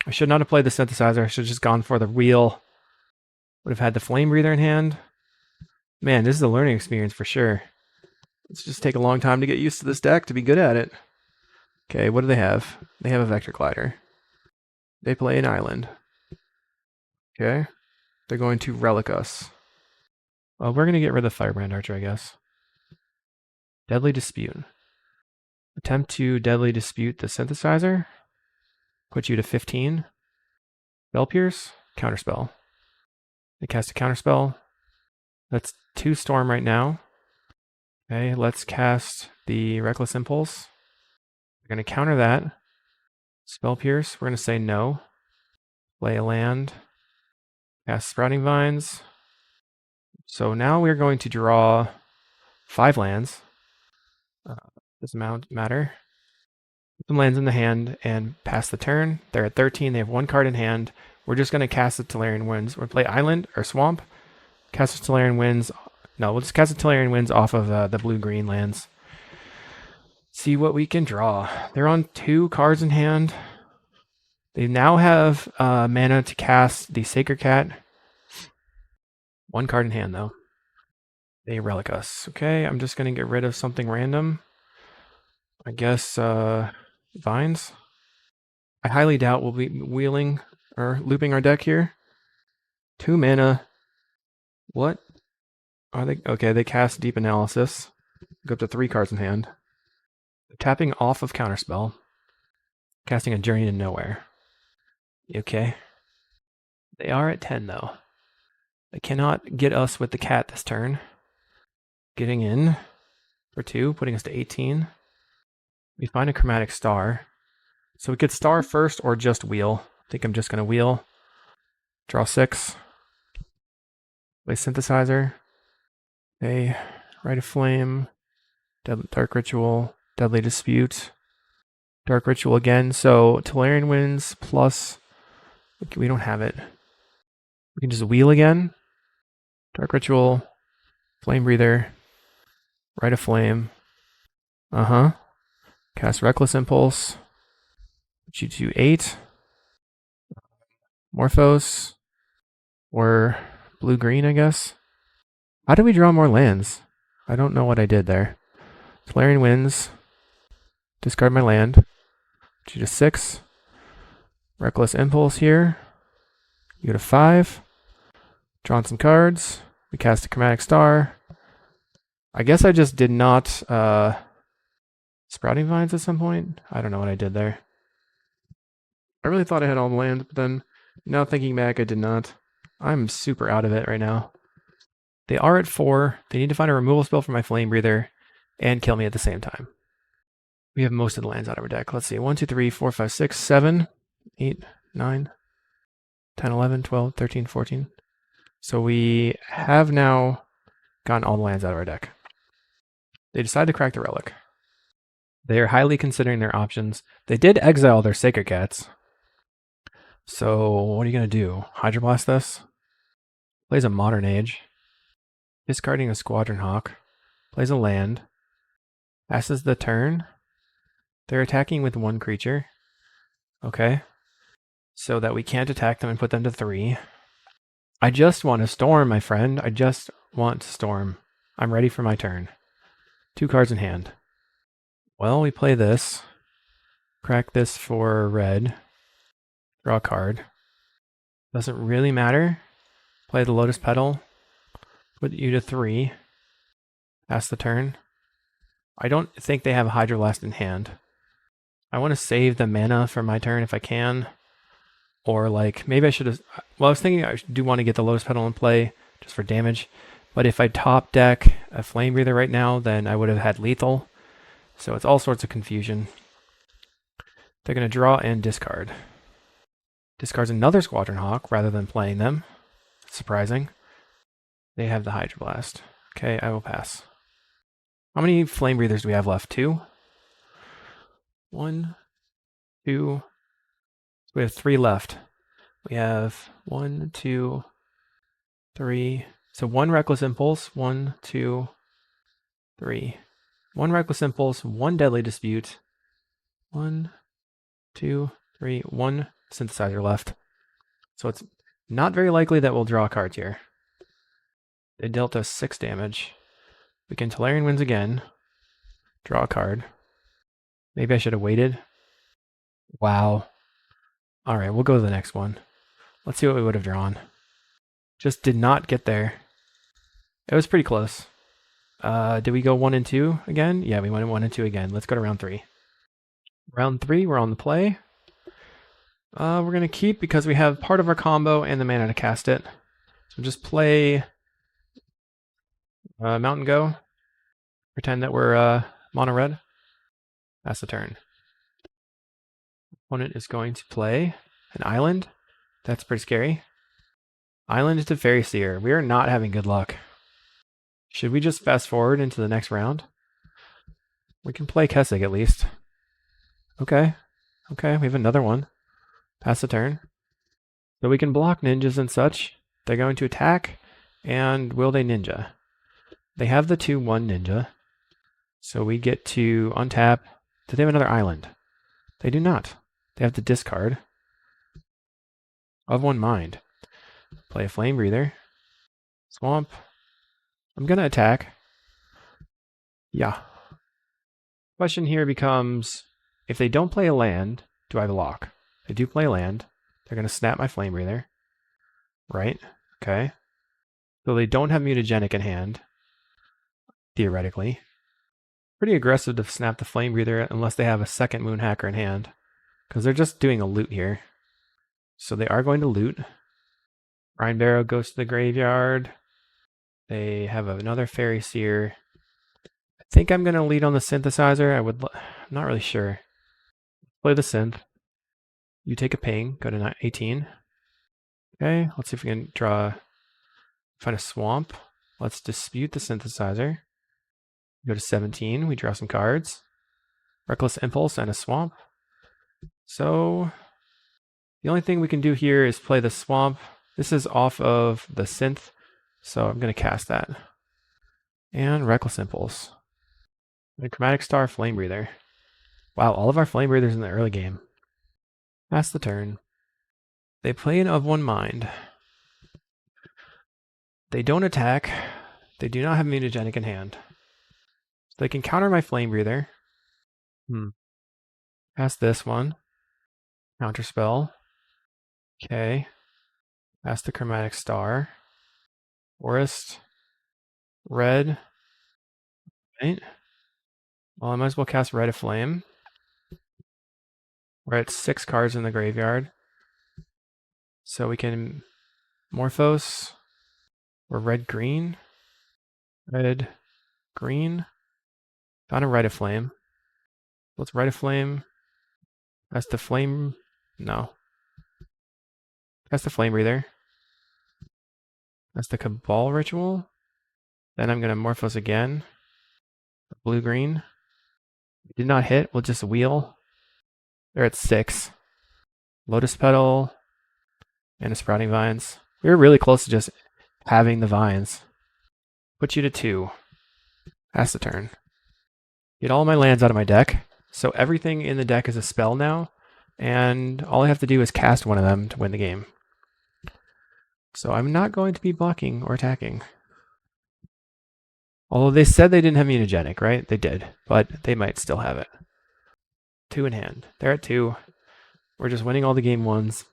I should not have played the Synthesizer. I should have just gone for the wheel. Would have had the Flame Breather in hand. Man, this is a learning experience for sure. Let's just take a long time to get used to this deck to be good at it. Okay, what do they have? They have a Vector Glider. They play an island. Okay. They're going to Relic us. Well, we're going to get rid of the Firebrand Archer, I guess. Deadly Dispute. Attempt to Deadly Dispute the Synthesizer. Put you to 15. Spell Pierce. Counterspell. They cast a Counterspell. That's 2 Storm right now. Okay, let's cast the Reckless Impulse. We're going to counter that. Spell Pierce. We're going to say no. Play a land. Cast Sprouting Vines. So now we're going to draw 5 lands. Doesn't matter. Put some lands in the hand and pass the turn. They're at 13. They have 1 card in hand. We're just going to cast the Tolarian Winds. We'll play Island or Swamp. Cast the Tolarian Winds. No, we'll just cast the Tolarian Winds off of the blue-green lands. See what we can draw. They're on 2 cards in hand. They now have mana to cast the Sacred Cat. 1 card in hand, though. They Relic us. Okay, I'm just going to get rid of something random. I guess Vines. I highly doubt we'll be wheeling or looping our deck here. 2 mana. What are they? Okay, they cast Deep Analysis. Go up to 3 cards in hand. Tapping off of Counterspell. Casting a Journey to Nowhere. Okay. They are at 10, though. They cannot get us with the cat this turn. Getting in for 2, putting us to 18. We find a Chromatic Star. So we could star first or just wheel. I think I'm just going to wheel. Draw 6. Play Synthesizer. Okay. Rite of Flame. Dark Ritual. Deadly Dispute. Dark Ritual again. So Tolarian Winds plus... We don't have it. We can just wheel again. Dark Ritual. Flame Breather. Rite of Flame. Cast Reckless Impulse. Put you to 8. Morphose. Or blue-green, I guess. How do we draw more lands? I don't know what I did there. Tolarian Winds. Discard my land. Put you to 6. Reckless Impulse here. You go to 5. Drawn some cards. We cast a Chromatic Star. I guess I just did not Sprouting Vines at some point. I don't know what I did there. I really thought I had all the lands, but then now thinking back, I did not. I'm super out of it right now. They are at 4. They need to find a removal spell for my Flame Breather and kill me at the same time. We have most of the lands out of our deck. Let's see. 1, 2, 3, 4, 5, 6, 7, 8, 9, 10, 11, 12, 13, 14. So we have now gotten all the lands out of our deck. They decide to crack the Relic. They are highly considering their options. They did exile their Sacred Cats. So what are you going to do? Hydroblast this? Plays a Modern Age. Discarding a Squadron Hawk. Plays a land. Passes the turn. They're attacking with 1 creature. Okay. So that we can't attack them and put them to 3. I just want to storm, my friend. I just want to storm. I'm ready for my turn. 2 cards in hand. Well, we play this. Crack this for red. Draw a card. Doesn't really matter. Play the Lotus Petal. Put you to 3. Pass the turn. I don't think they have a Hydroblast in hand. I want to save the mana for my turn if I can. Or like, maybe I should have, well, I was thinking I do want to get the Lotus Petal in play just for damage. But if I top deck a Flame Breather right now, then I would have had lethal. So it's all sorts of confusion. They're going to draw and discard. Discards another Squadron Hawk rather than playing them. Surprising. They have the Hydroblast. Okay, I will pass. How many Flame Breathers do we have left? 2? 1, 2. We have 3 left. We have 1, 2, 3. So 1 Reckless Impulse. 1, 2, 3. 1 Reckless Impulse. 1 Deadly Dispute. 1, 2, 3. 1 Synthesizer left. So it's not very likely that we'll draw cards here. They dealt us 6 damage. We can Tolarian Winds again. Draw a card. Maybe I should have waited. Wow. Alright, we'll go to the next one. Let's see what we would have drawn. Just did not get there. It was pretty close. Did we go 1 and 2 again? Yeah, we went 1 and 2 again. Let's go to round 3. Round 3, we're on the play. We're going to keep because we have part of our combo and the mana to cast it. So just play Mountain Go. Pretend that we're mono red. That's the turn. Opponent is going to play an island. That's pretty scary. Island to Fairy Seer. We are not having good luck. Should we just fast forward into the next round? We can play Kessig at least. Okay. Okay, we have another one. Pass the turn. So we can block ninjas and such. They're going to attack. And will they ninja? They have the 2/1 ninja. So we get to untap. Do they have another island? They do not. They have to discard. Of one mind. Play a Flame Breather. Swamp. I'm going to attack. Yeah. Question here becomes, if they don't play a land, do I have a lock? They do play a land. They're going to snap my Flame Breather. Right? Okay. So they don't have Mutagenic in hand. Theoretically. Pretty aggressive to snap the Flame Breather unless they have a second Moonhacker in hand. Because they're just doing a loot here. So they are going to loot. Brine Barrow goes to the graveyard. They have another Fairy Seer. I think I'm going to lead on the Synthesizer. I'm not really sure. Play the Synth. You take a ping. Go to 18. Okay, let's see if we can find a Swamp. Let's dispute the Synthesizer. Go to 17. We draw some cards. Reckless Impulse and a Swamp. So the only thing we can do here is play the Swamp. This is off of the Synth, so I'm going to cast that. And Reckless Impulse. And Chromatic Star, Flame Breather. Wow, all of our Flame Breathers in the early game. Pass the turn. They play an Of One Mind. They don't attack. They do not have Mutagenic in hand. So they can counter my Flame Breather. Pass this one. Counterspell. Okay. Pass the Chromatic Star. Forest. Red. Right. Well, I might as well cast Red of Flame. We're at 6 cards in the graveyard. So we can Morphos. Or red-green. Red-green. Found a Red of Flame. Let's Red of Flame. That's the Flame. No. That's the Flame Breather. That's the Cabal Ritual. Then I'm going to Morphos again. Blue-green. Did not hit. We'll just wheel. They're at 6. Lotus Petal. And a Sprouting Vines. We were really close to just having the Vines. Put you to 2. Pass the turn. Get all my lands out of my deck. So everything in the deck is a spell now. And all I have to do is cast one of them to win the game. So I'm not going to be blocking or attacking. Although they said they didn't have Mutagenic, right? They did. But they might still have it. 2 in hand. They're at 2. We're just winning all the game ones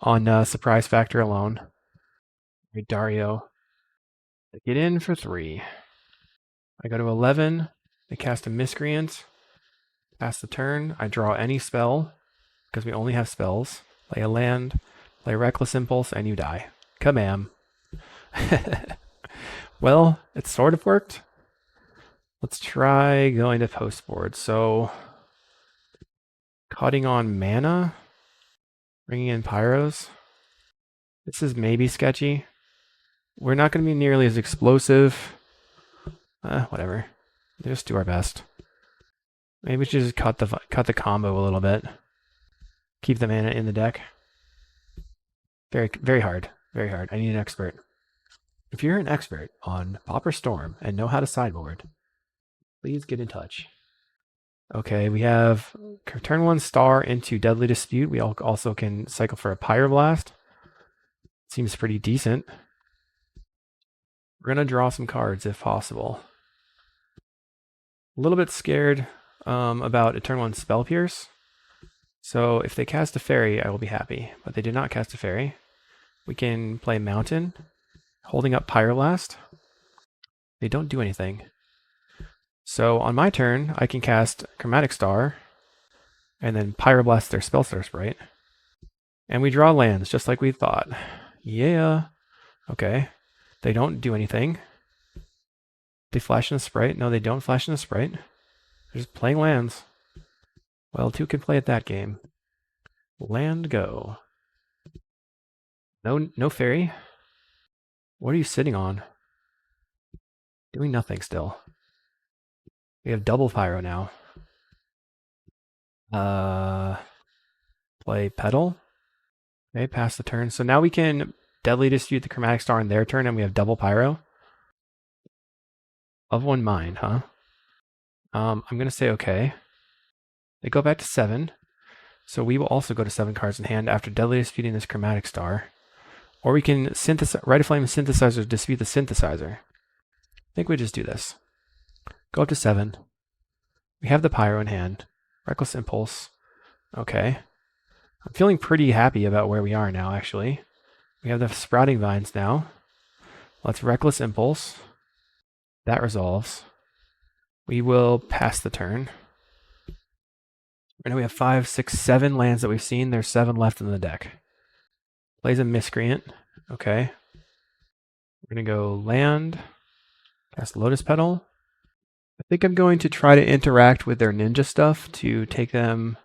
on surprise factor alone. Right, Dario. They get in for 3. I go to 11. They cast a Miscreant. Pass the turn. I draw any spell, because we only have spells. Play a land, play Reckless Impulse, and you die. Kabam. Well, it sort of worked. Let's try going to post board. So, cutting on mana, bringing in Pyros. This is maybe sketchy. We're not going to be nearly as explosive. Whatever. Just do our best. Maybe we should just cut the combo a little bit. Keep the mana in the deck. Very, very hard. Very hard. I need an expert. If you're an expert on Pauper Storm and know how to sideboard, please get in touch. Okay, we have turn 1 star into Deadly Dispute. We also can cycle for a Pyroblast. Seems pretty decent. We're going to draw some cards if possible. A little bit scared about a turn 1 Spell Pierce. So if they cast a fairy, I will be happy. But they did not cast a fairy. We can play Mountain, holding up Pyroblast. They don't do anything. So on my turn, I can cast Chromatic Star, and then Pyroblast their Spellstar Sprite. And we draw lands, just like we thought. Yeah. Okay. They don't do anything. They flash in a Sprite. No, they don't flash in a Sprite. They're just playing lands. Well, 2 can play at that game. Land go. No fairy. What are you sitting on? Doing nothing still. We have double Pyro now. Play Petal. Okay, pass the turn. So now we can Deadly Dispute the Chromatic Star in their turn, and we have double Pyro. Of one mind, huh? I'm going to say okay. They go back to 7. So we will also go to 7 cards in hand after Deadly Disputing this Chromatic Star. Or we can Rite of Flame Synthesizer, dispute the Synthesizer. I think we just do this. Go up to 7. We have the Pyro in hand. Reckless Impulse. Okay. I'm feeling pretty happy about where we are now, actually. We have the Sprouting Vines now. Let's Reckless Impulse. That resolves. We will pass the turn. Right now we have 5, 6, 7 lands that we've seen. There's 7 left in the deck. Plays a Miscreant. Okay. We're going to go land. Cast Lotus Petal. I think I'm going to try to interact with their ninja stuff to take them,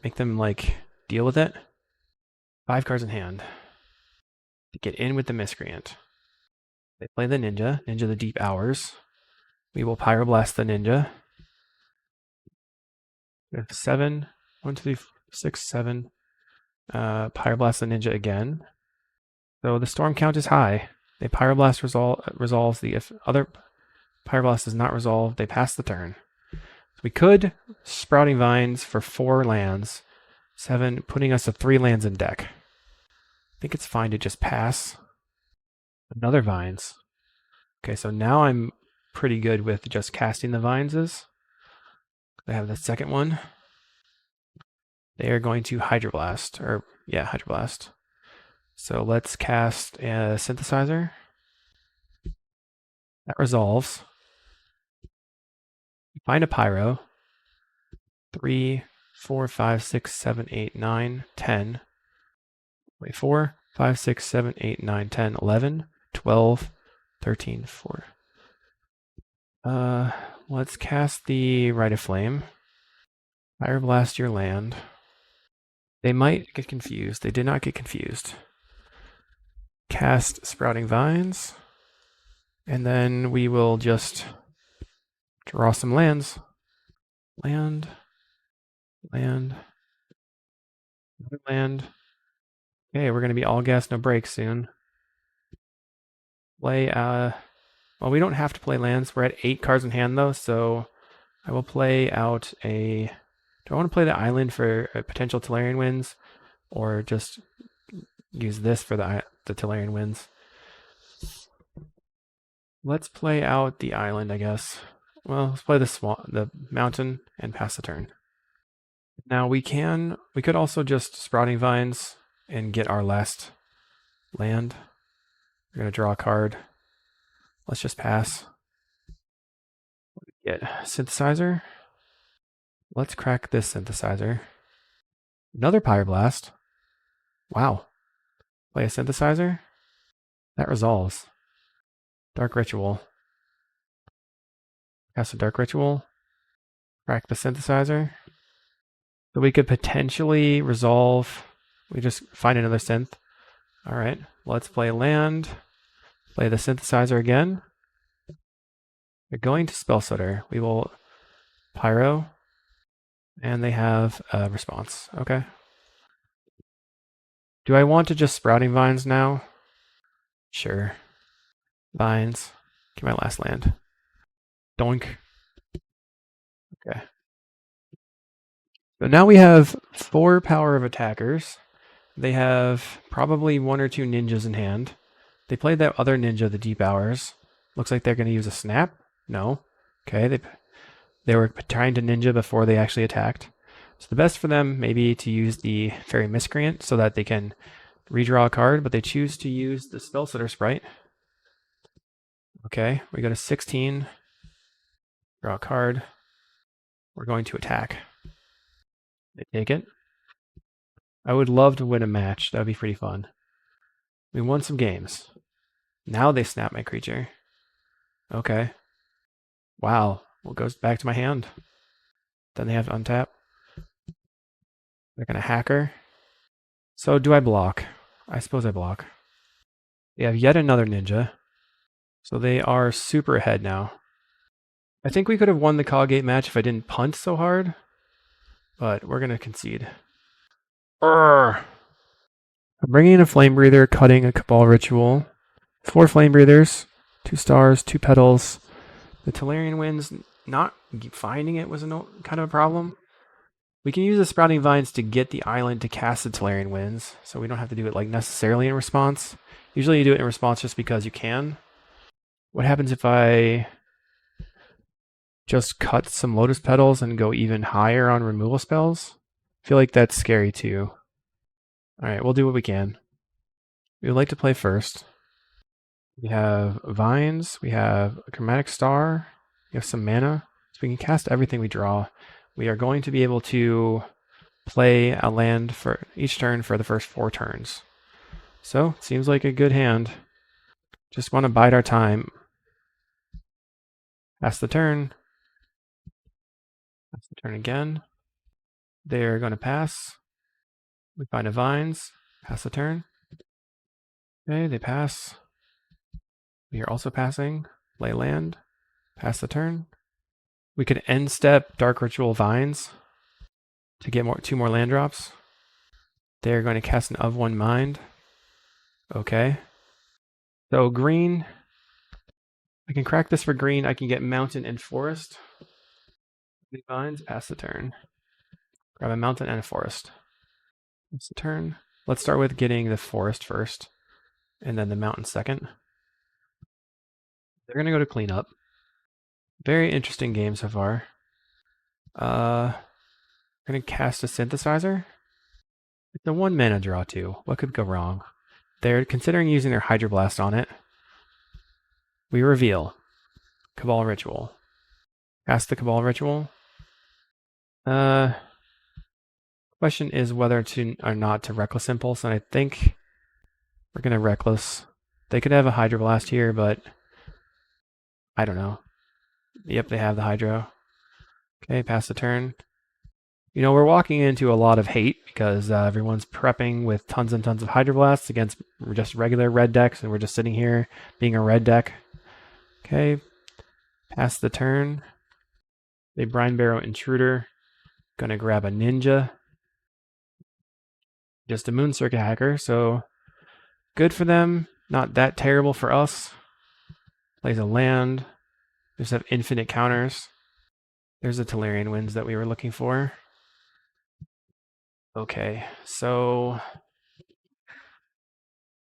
make them like deal with it. 5 cards in hand. To get in with the Miscreant. They play the Ninja the Deep Hours. We will Pyroblast the Ninja. We have 7, 1, 2, 3, 4, 6, 7. Pyroblast the Ninja again. So the storm count is high. They Pyroblast resolves. The if other Pyroblast does not resolve, they pass the turn. So we could Sprouting Vines for 4 lands. 7, putting us at 3 lands in deck. I think it's fine to just pass. Another Vines. Okay, so now I'm pretty good with just casting the Vineses. I have the second one. They are going to Hydroblast. Hydroblast. So let's cast a Synthesizer. That resolves. Find a Pyro. 3, 4, 5, 6, 7, 8, 9, 10. Wait, 4, 5, 6, 7, 8, 9, 10, 11, 12, 13, 4. Let's cast the Rite of Flame. Pyroblast your land. They might get confused. They did not get confused. Cast Sprouting Vines. And then we will just draw some lands. Land. Land. Another land. Okay, we're going to be all gas, no brakes soon. Play, well, we don't have to play lands. We're at 8 cards in hand, though, so I will play out a... Do I want to play the island for a potential Tolarian Winds, or just use this for the Tolarian Winds? Let's play out the island, I guess. Well, let's play the mountain and pass the turn. Now we could also just Sprouting Vines and get our last land. We're going to draw a card. Let's just pass. Get Synthesizer. Let's crack this synthesizer. Another Pyroblast. Wow. Play a synthesizer. That resolves. Dark Ritual. Cast a Dark Ritual. Crack the synthesizer. So we could potentially resolve. We just find another synth. All right. Let's play land. Play the synthesizer again. They're going to Spell Stutter. We will Pyro. And they have a response. Okay. Do I want to just Sprouting Vines now? Sure. Vines. Get my last land. Doink. Okay. So now we have 4 power of attackers. They have probably 1 or 2 ninjas in hand. They played that other ninja, the Deep Hours. Looks like they're going to use a snap. No. Okay, they were trying to ninja before they actually attacked. So the best for them may be to use the Fairy Miscreant so that they can redraw a card, but they choose to use the Spell Stutter Sprite. Okay, we go to 16. Draw a card. We're going to attack. They take it. I would love to win a match. That would be pretty fun. We won some games. Now they snap my creature. Okay. Wow. Well, it goes back to my hand. Then they have to untap. They're going to hacker. So do I block? I suppose I block. They have yet another ninja. So they are super ahead now. I think we could have won the CawGate match if I didn't punt so hard. But we're going to concede. I'm bringing in a Flame Breather, cutting a Cabal Ritual. 4 Flame Breathers, 2 stars, 2 petals. The Tolarian Winds, not finding it was kind of a problem. We can use the Sprouting Vines to get the island to cast the Tolarian Winds, so we don't have to do it like necessarily in response. Usually you do it in response just because you can. What happens if I just cut some Lotus Petals and go even higher on removal spells? I feel like that's scary too. Alright, we'll do what we can. We would like to play first. We have Vines, we have a Chromatic Star, we have some mana, so we can cast everything we draw. We are going to be able to play a land for each turn for the first 4 turns. So, seems like a good hand. Just want to bide our time. Pass the turn. Pass the turn again. They're going to pass. We find a Vines. Pass the turn. Okay, they pass. We are also passing. Play land. Pass the turn. We could end step Dark Ritual Vines to get 2 more land drops. They're going to cast an Of One Mind. Okay. So green, I can crack this for green. I can get Mountain and Forest. Vines, pass the turn. Grab a Mountain and a Forest. Pass the turn. Let's start with getting the Forest first, and then the Mountain second. They're going to go to cleanup. Very interesting game so far. I'm going to cast a Synthesizer. It's a 1 mana draw too. What could go wrong? They're considering using their Hydroblast on it. We reveal Cabal Ritual. Cast the Cabal Ritual. Question is whether to or not to Reckless Impulse, and I think we're going to Reckless. They could have a Hydroblast here, but I don't know. Yep, they have the Hydro. Okay, pass the turn. You know, we're walking into a lot of hate because everyone's prepping with tons and tons of Hydroblasts against just regular red decks, and we're just sitting here being a red deck. Okay, pass the turn. They Brine Barrow Intruder. Gonna grab a Ninja. Just a Moon Circuit Hacker, so good for them. Not that terrible for us. Plays a land. Just have infinite counters. There's the Tolarian Winds that we were looking for. Okay, so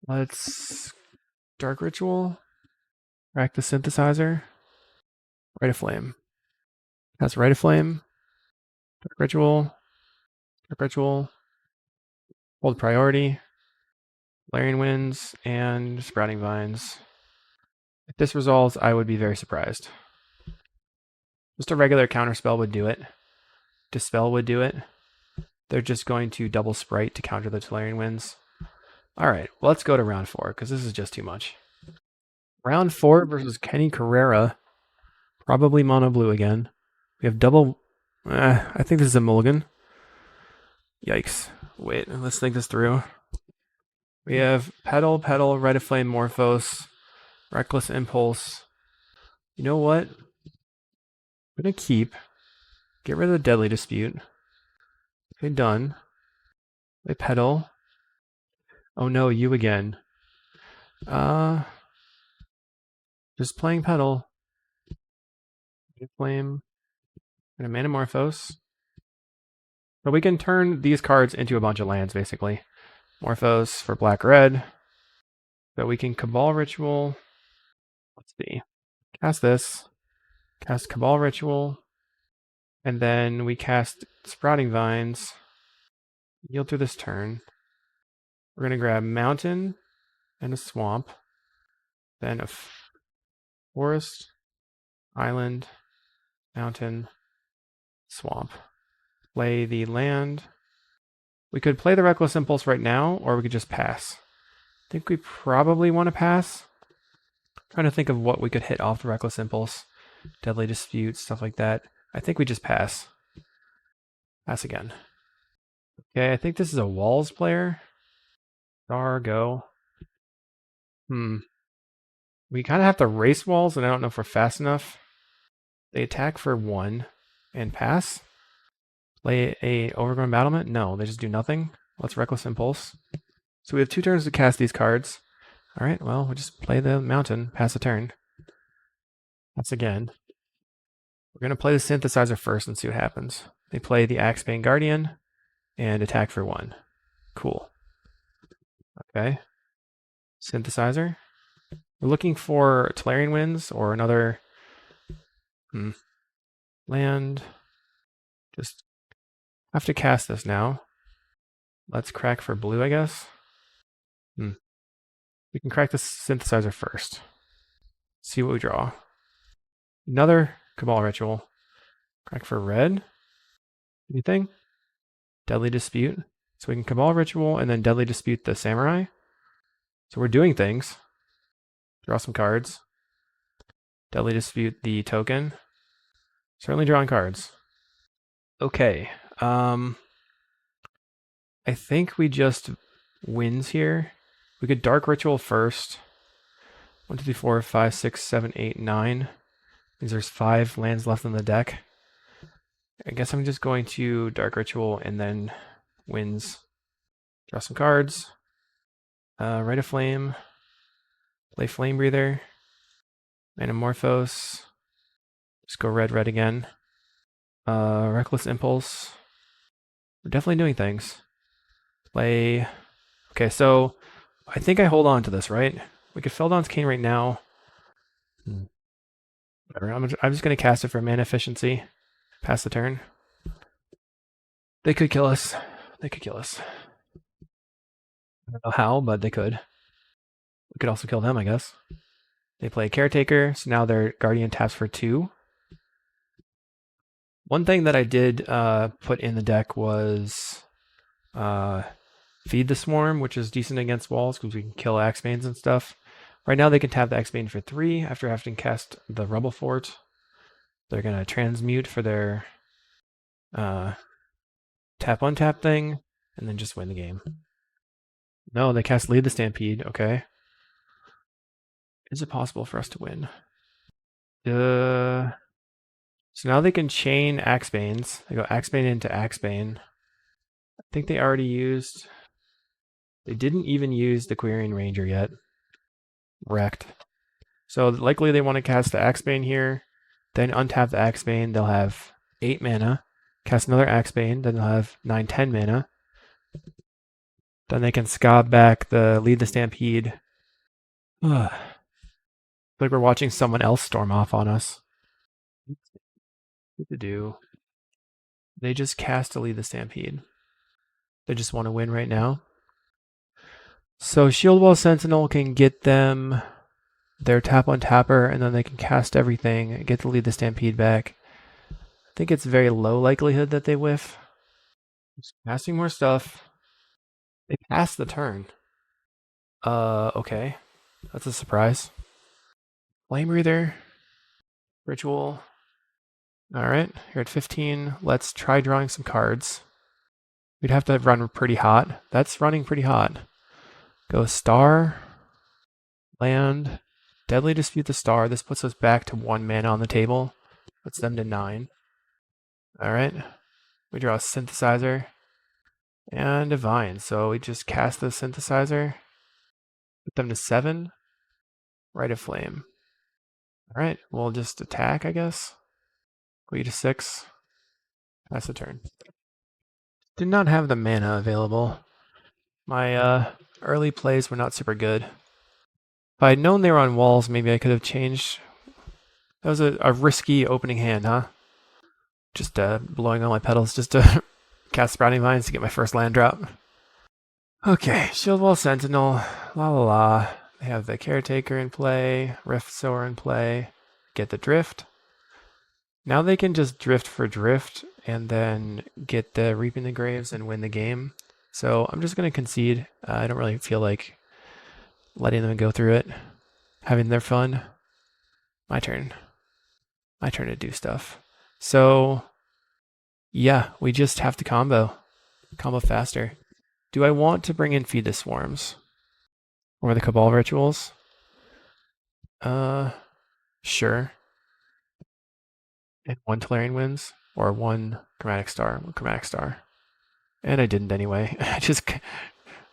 let's Dark Ritual, crack the Synthesizer, Rite of Flame. That's Rite of Flame, Dark Ritual, hold priority, Tolarian Winds, and Sprouting Vines. If this resolves, I would be very surprised. Just a regular counterspell would do it. Dispel would do it. They're just going to double Sprite to counter the Tolarian Winds. Alright, well, let's go to round 4, because this is just too much. Round 4 versus Kenny Carrera. Probably mono blue again. We have double... I think this is a mulligan. Yikes. Wait, let's think this through. We have Petal, Rite of Flame, Morphos, Reckless Impulse. You know what? I'm going to keep. Get rid of the Deadly Dispute. Okay, done. Play Petal. Oh no, you again. Just playing Petal. Flame. And a Mana Morphos. But we can turn these cards into a bunch of lands, basically. Morphos for black-red. So we can Cabal Ritual. Let's see. Cast this. Cast Cabal Ritual. And then we cast Sprouting Vines. Yield through this turn. We're going to grab Mountain and a Swamp. Then a Forest, Island, Mountain, Swamp. Play the land. We could play the Reckless Impulse right now, or we could just pass. I think we probably want to pass. I'm trying to think of what we could hit off the Reckless Impulse. Deadly Dispute, stuff like that. I think we just pass. Pass again. Okay, I think this is a Walls player. Star, go. We kind of have to race Walls, and I don't know if we're fast enough. They attack for 1 and pass. Play a Overgrown Battlement? No, they just do nothing. Let's Reckless Impulse. So we have 2 turns to cast these cards. Alright, well, we'll just play the Mountain, pass a turn. That's again. We're going to play the Synthesizer first and see what happens. They play the Axebane Guardian and attack for 1. Cool. Okay. Synthesizer. We're looking for Tolarian Winds or another land. Just have to cast this now. Let's crack for blue, I guess. We can crack the Synthesizer first. See what we draw. Another Cabal Ritual. Crack for red. Anything? Deadly Dispute. So we can Cabal Ritual and then Deadly Dispute the Samurai. So we're doing things. Draw some cards. Deadly Dispute the token. Certainly drawing cards. Okay. I think we just wins here. We could Dark Ritual first. 1, 2, 3, 4, 5, 6, 7, 8, 9. Means there's 5 lands left in the deck. I guess I'm just going to Dark Ritual and then wins. Draw some cards. Rite of Flame. Play Flame Breather. Manamorphose. Just go red again. Reckless Impulse. We're definitely doing things. Play. Okay, so I think I hold on to this, right? We could Feldon's Cane right now. Whatever. I'm just going to cast it for mana efficiency. Pass the turn. They could kill us. They could kill us. I don't know how, but they could. We could also kill them, I guess. They play Caretaker, so now their Guardian taps for 2. One thing that I did put in the deck was Feed the Swarm, which is decent against walls because we can kill Axebanes and stuff. Right now they can tap the Axebane for 3 after having cast the Rubble Fort. They're going to transmute for their tap-untap thing, and then just win the game. No, they cast Lead the Stampede, okay. Is it possible for us to win? So now they can chain Axebanes. They go Axebane into Axebane. I think they already used... They didn't even use the Quirion Ranger yet. Wrecked. So likely they want to cast the Axebane here, then untap the Axebane. They'll have 8 mana. Cast another Axebane, then they'll have 9, 10 mana. Then they can scob back the Lead the Stampede. Ugh. Like we're watching someone else storm off on us. What to do? They just cast to Lead the Stampede. They just want to win right now. So Shieldwall Sentinel can get them their tap on tapper, and then they can cast everything, get to Lead the Stampede back. think it's very low likelihood that they whiff. Just casting more stuff. They pass the turn. Okay. That's a surprise. Flame Breather. Ritual. Alright, here at 15. Let's try drawing some cards. We'd have to run pretty hot. That's running pretty hot. Go Star. Land. Deadly Dispute the Star. This puts us back to 1 mana on the table. Puts them to 9. Alright. We draw a Synthesizer. And Divine. So we just cast the Synthesizer. Put them to 7. Rite of Flame. Alright, we'll just attack, I guess. Go to 6. Pass the turn. Did not have the mana available. My early plays were not super good. If I had known they were on walls, maybe I could have changed. That was a risky opening hand, huh? Just blowing all my petals just to cast Sprouting Vines to get my first land drop. Okay, Shield Wall Sentinel, la la la. They have the Caretaker in play, Rift Sower in play, get the Drift. Now they can just drift for drift and then get the Reaping the Graves and win the game. So I'm just going to concede. I don't really feel like letting them go through it, having their fun. My turn. My turn to do stuff. So yeah, we just have to combo faster. Do I want to bring in Feed the Swarms or the Cabal Rituals? Sure. And 1 Tolarian Winds or 1 Chromatic Star. 1 Chromatic Star. And I didn't anyway. I just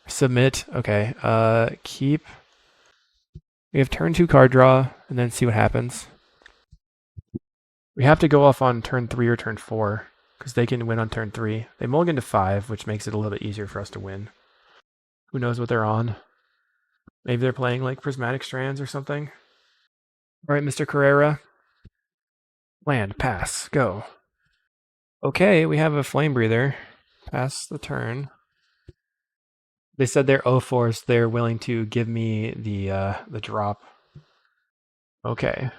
submit. Okay. Keep. We have turn 2 card draw and then see what happens. We have to go off on turn 3 or turn 4 because they can win on turn 3. They mulligan to 5, which makes it a little bit easier for us to win. Who knows what they're on? Maybe they're playing like Prismatic Strands or something. All right, Mr. Carrera. Land, pass, go. Okay, we have a Flame Breather. Pass the turn. They said they're O4s. They're willing to give me the drop. Okay.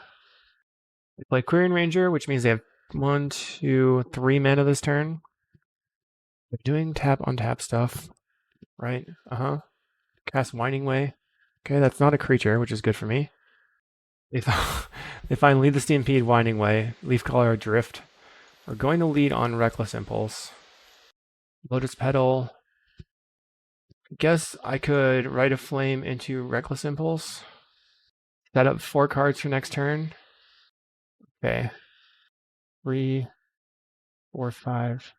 They play Quirion Ranger, which means they have 1, 2, 3 mana this turn. They're doing tap on tap stuff, right? Cast Winding Way. Okay, that's not a creature, which is good for me. They find Lead the Stampede, Winding Way, Leaf Caller, Drift. We're going to lead on Reckless Impulse. Lotus Petal. I guess I could Rite of Flame into Reckless Impulse. Set up 4 cards for next turn. Okay. 3, 4, 5.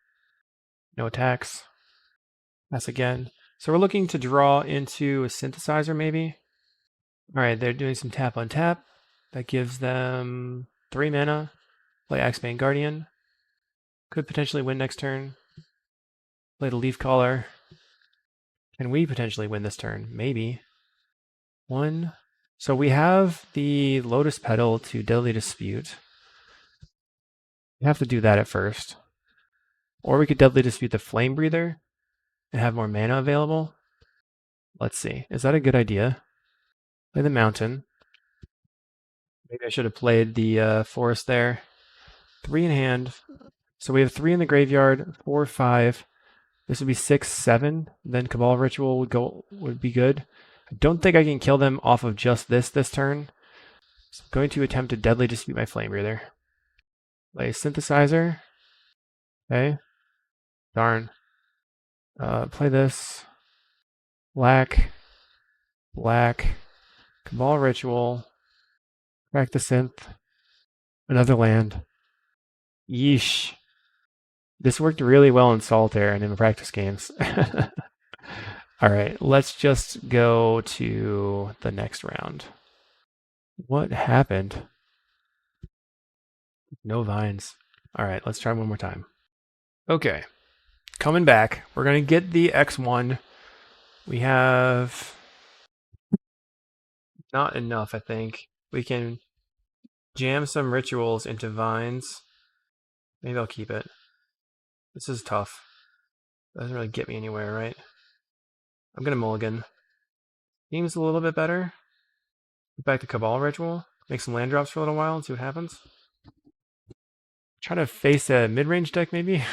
No attacks. Pass again. So we're looking to draw into a Synthesizer, maybe. Alright, they're doing some tap on tap. That gives them 3 mana. Play Axebane Guardian. Could potentially win next turn. Play the Leaf Caller. Can we potentially win this turn? Maybe. 1. So we have the Lotus Petal to Deadly Dispute. We have to do that at first. Or we could Deadly Dispute the Flame Breather and have more mana available. Let's see. Is that a good idea? Play the Mountain. Maybe I should have played the Forest there. 3 in hand. So we have 3 in the graveyard, 4, 5. This would be 6, 7. Then Cabal Ritual would be good. I don't think I can kill them off of just this turn. So I'm going to attempt to Deadly Dispute my Flame Breather. Play Synthesizer. Okay. Darn. Play this. Black. Black. Cabal Ritual. Crack the Synth. Another land. Yeesh. This worked really well in Solitaire and in practice games. Alright, let's just go to the next round. What happened? No vines. Alright, let's try one more time. Okay, coming back. We're going to get the X1. We have not enough, I think. We can jam some rituals into vines. Maybe I'll keep it. This is tough. Doesn't really get me anywhere, right? I'm going to mulligan. Seems a little bit better. Get back to Cabal Ritual. Make some land drops for a little while and see what happens. Trying to face a mid-range deck, maybe?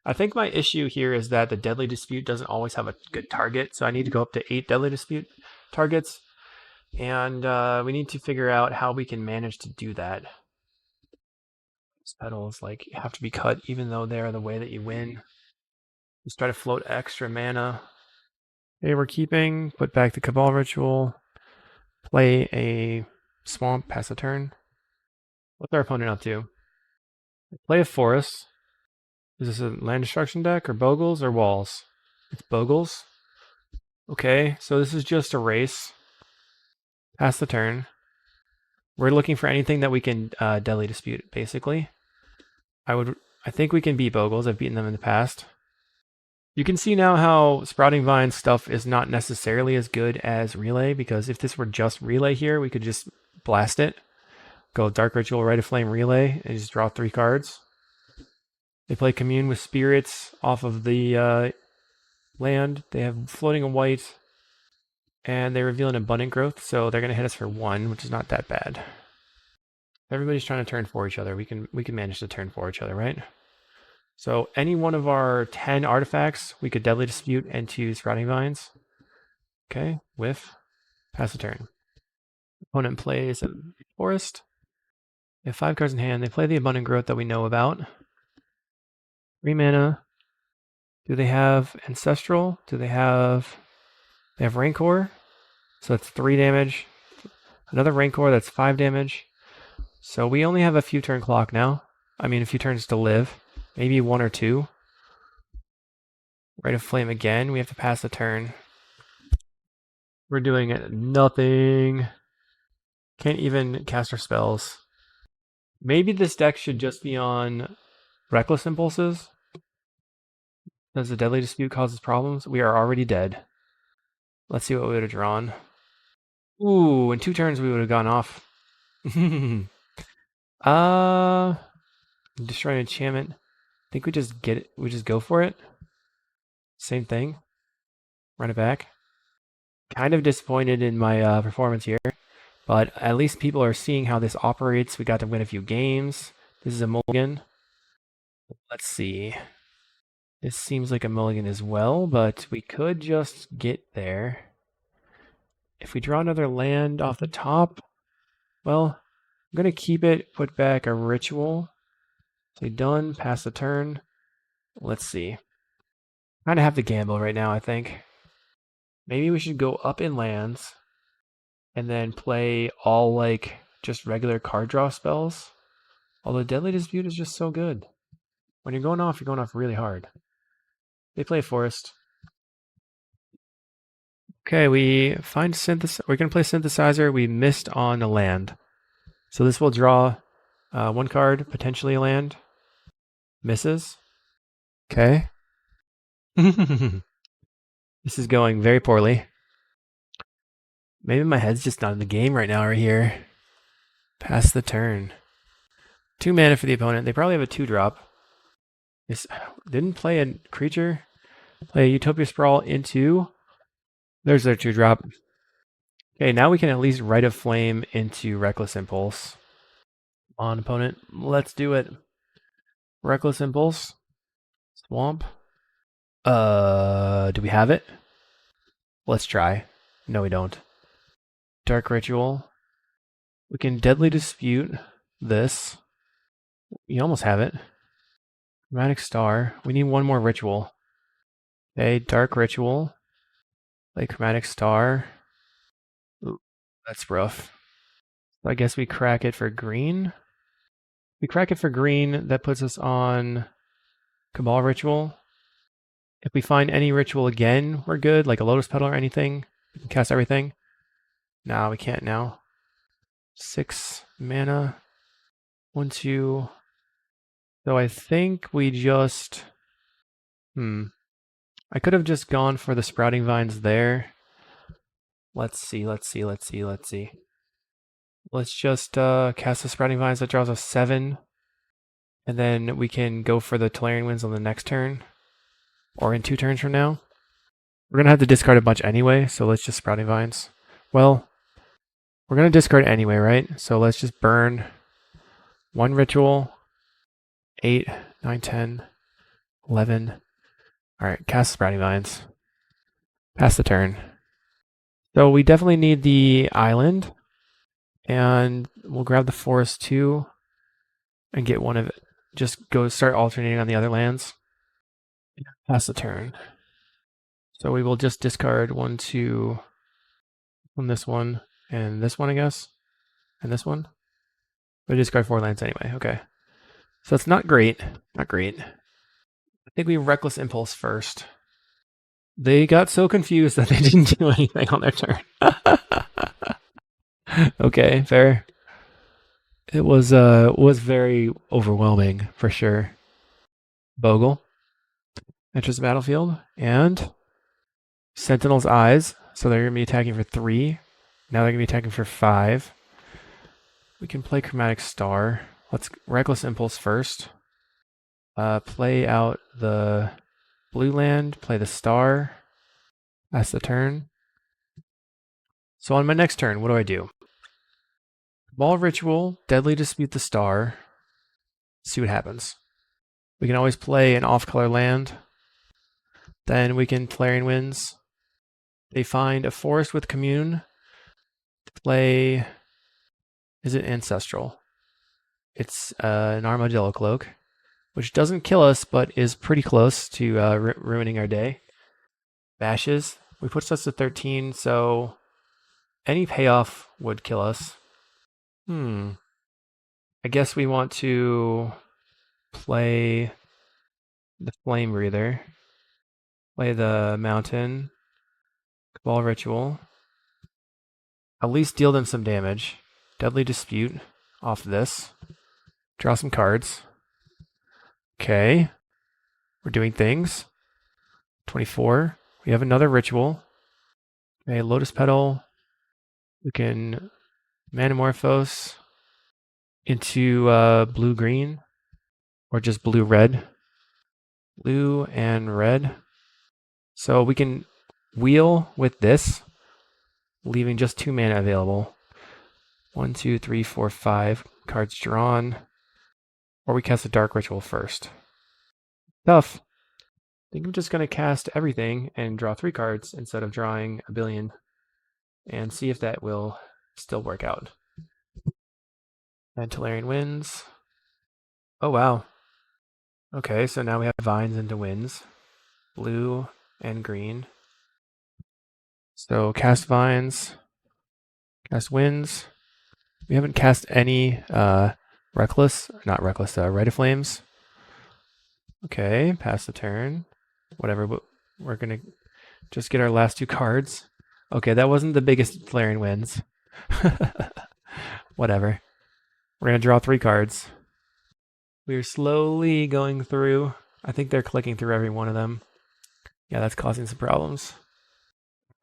I think my issue here is that the Deadly Dispute doesn't always have a good target, so I need to go up to 8 Deadly Dispute targets, and we need to figure out how we can manage to do that. These petals like have to be cut, even though they are the way that you win. Just try to float extra mana. Okay, we're keeping. Put back the Cabal Ritual. Play a Swamp, pass a turn. What's our opponent up to? Play a Forest. Is this a land destruction deck, or Bogles, or Walls? It's Bogles. Okay, so this is just a race. Pass the turn. We're looking for anything that we can Deadly Dispute, basically. I think we can beat Bogles. I've beaten them in the past. You can see now how Sprouting Vine stuff is not necessarily as good as Relay, because if this were just Relay here, we could just blast it. Go Dark Ritual, Rite of Flame, Relay, and just draw 3 cards. They play Commune with Spirits off of the land. They have Floating a White, and they reveal an Abundant Growth, so they're going to hit us for 1, which is not that bad. Everybody's trying to turn for each other. We can manage to turn for each other, right? So any one of our 10 artifacts, we could Deadly Dispute into Sprouting Vines. Okay, whiff, pass a turn. Opponent plays a Forest. They have 5 cards in hand. They play the Abundant Growth that we know about. 3 mana. Do they have Ancestral? They have Rancor. So that's 3 damage. Another Rancor, that's 5 damage. So we only have a few turn clock now. I mean, a few turns to live. Maybe 1 or 2. Rite of Flame again. We have to pass the turn. We're doing nothing. Can't even cast our spells. Maybe this deck should just be on Reckless Impulses. Does the Deadly Dispute causes problems? We are already dead. Let's see what we would have drawn. Ooh, in 2 turns we would have gone off. Destroy an enchantment. I think we just get it. We just go for it. Same thing. Run it back. Kind of disappointed in my performance here, but at least people are seeing how this operates. We got to win a few games. This is a mulligan. Let's see. This seems like a mulligan as well, but we could just get there. If we draw another land off the top, well, I'm going to keep it, put back a ritual. Say done, pass the turn. Let's see. Kind of have to gamble right now, I think. Maybe we should go up in lands and then play all like just regular card draw spells. Although Deadly Dispute is just so good. When you're going off really hard. They play Forest. Okay, we find we're going to play Synthesizer. We missed on a land. So this will draw 1 card, potentially a land. Misses. Okay. This is going very poorly. Maybe my head's just not in the game right now right here. Pass the turn. 2 mana for the opponent. They probably have a 2-drop. This didn't play a creature. Play a Utopia Sprawl into. There's their 2-drop. Okay, now we can at least Rite of Flame into Reckless Impulse. On opponent. Let's do it. Reckless Impulse. Swamp. Do we have it? Let's try. No, we don't. Dark Ritual. We can Deadly Dispute this. You almost have it. Chromatic Star. We need 1 more ritual. Okay, Dark Ritual. Play Chromatic Star. Ooh, that's rough. So I guess we crack it for green. We crack it for green. That puts us on Cabal Ritual. If we find any ritual again, we're good, like a Lotus Petal or anything. We can cast everything. No, we can't now. 6 mana. 1, 2. So I think we just... I could have just gone for the Sprouting Vines there. Let's see. Let's just cast the Sprouting Vines. That draws us 7. And then we can go for the Tolarian Winds on the next turn. Or in 2 turns from now. We're going to have to discard a bunch anyway, so let's just Sprouting Vines. Well, we're going to discard anyway, right? So let's just burn 1 ritual. 8, 9, 10, 11. All right, cast Sprouting Vines. Pass the turn. So we definitely need the island, and we'll grab the forest too, and get one of it. Just go start alternating on the other lands. Pass the turn. So we will just discard 1, 2 from this one, and this one, I guess, and this one. We discard 4 lands anyway. Okay. So it's not great. Not great. I think we Reckless Impulse first. They got so confused that they didn't do anything on their turn. Okay, fair. It was very overwhelming for sure. Bogle enters the battlefield, and Sentinel's Eyes. So they're gonna be attacking for 3. Now they're gonna be attacking for 5. We can play Chromatic Star. Let's Reckless Impulse first. Play out the blue land, play the star. That's the turn. So on my next turn, what do I do? Ball Ritual, Deadly Dispute the star. See what happens. We can always play an off-color land. Then we can Tolarian Winds. They find a forest with Commune. Play... Is it Ancestral? It's an Armadillo Cloak, which doesn't kill us, but is pretty close to ruining our day. Bashes. We push us to 13, so any payoff would kill us. I guess we want to play the Flame Breather. Play the Mountain. Cabal Ritual. At least deal them some damage. Deadly Dispute off this. Draw some cards. Okay. We're doing things. 24. We have another ritual. Okay, Lotus Petal. We can Manamorphose into blue-green. Or just blue-red. Blue and red. So we can wheel with this, leaving just 2 mana available. 1, 2, 3, 4, 5 cards drawn. Or we cast a Dark Ritual first. Tough. I think I'm just going to cast everything and draw 3 cards instead of drawing a billion, and see if that will still work out. And Tolarian Winds. Oh wow. Okay, so now we have Vines into Winds. Blue and green. So cast Vines. Cast Winds. We haven't cast any Rite of Flames. Okay, pass the turn. Whatever, but we're gonna just get our last 2 cards. Okay, that wasn't the biggest Tolarian Winds. Whatever. We're gonna draw 3 cards. We're slowly going through. I think they're clicking through every one of them. Yeah, that's causing some problems.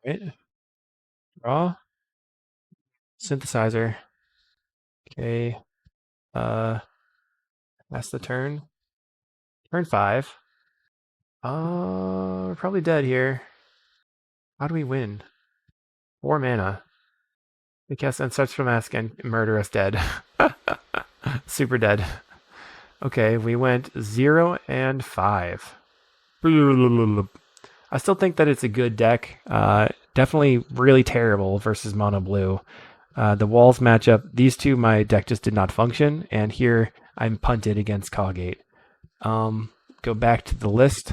Right. Draw. Synthesizer. Okay. That's the turn. Turn 5. We're probably dead here. How do we win? 4 mana. We cast Unsought from Mask and murder us dead. Super dead. Okay, we went 0 and 5. I still think that it's a good deck. Definitely really terrible versus mono blue. The walls matchup, these two, my deck just did not function, and here I'm punted against CawGate. Go back to the list.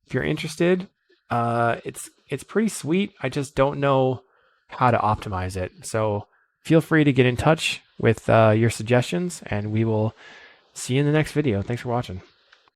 If you're interested, it's pretty sweet. I just don't know how to optimize it. So feel free to get in touch with your suggestions, and we will see you in the next video. Thanks for watching.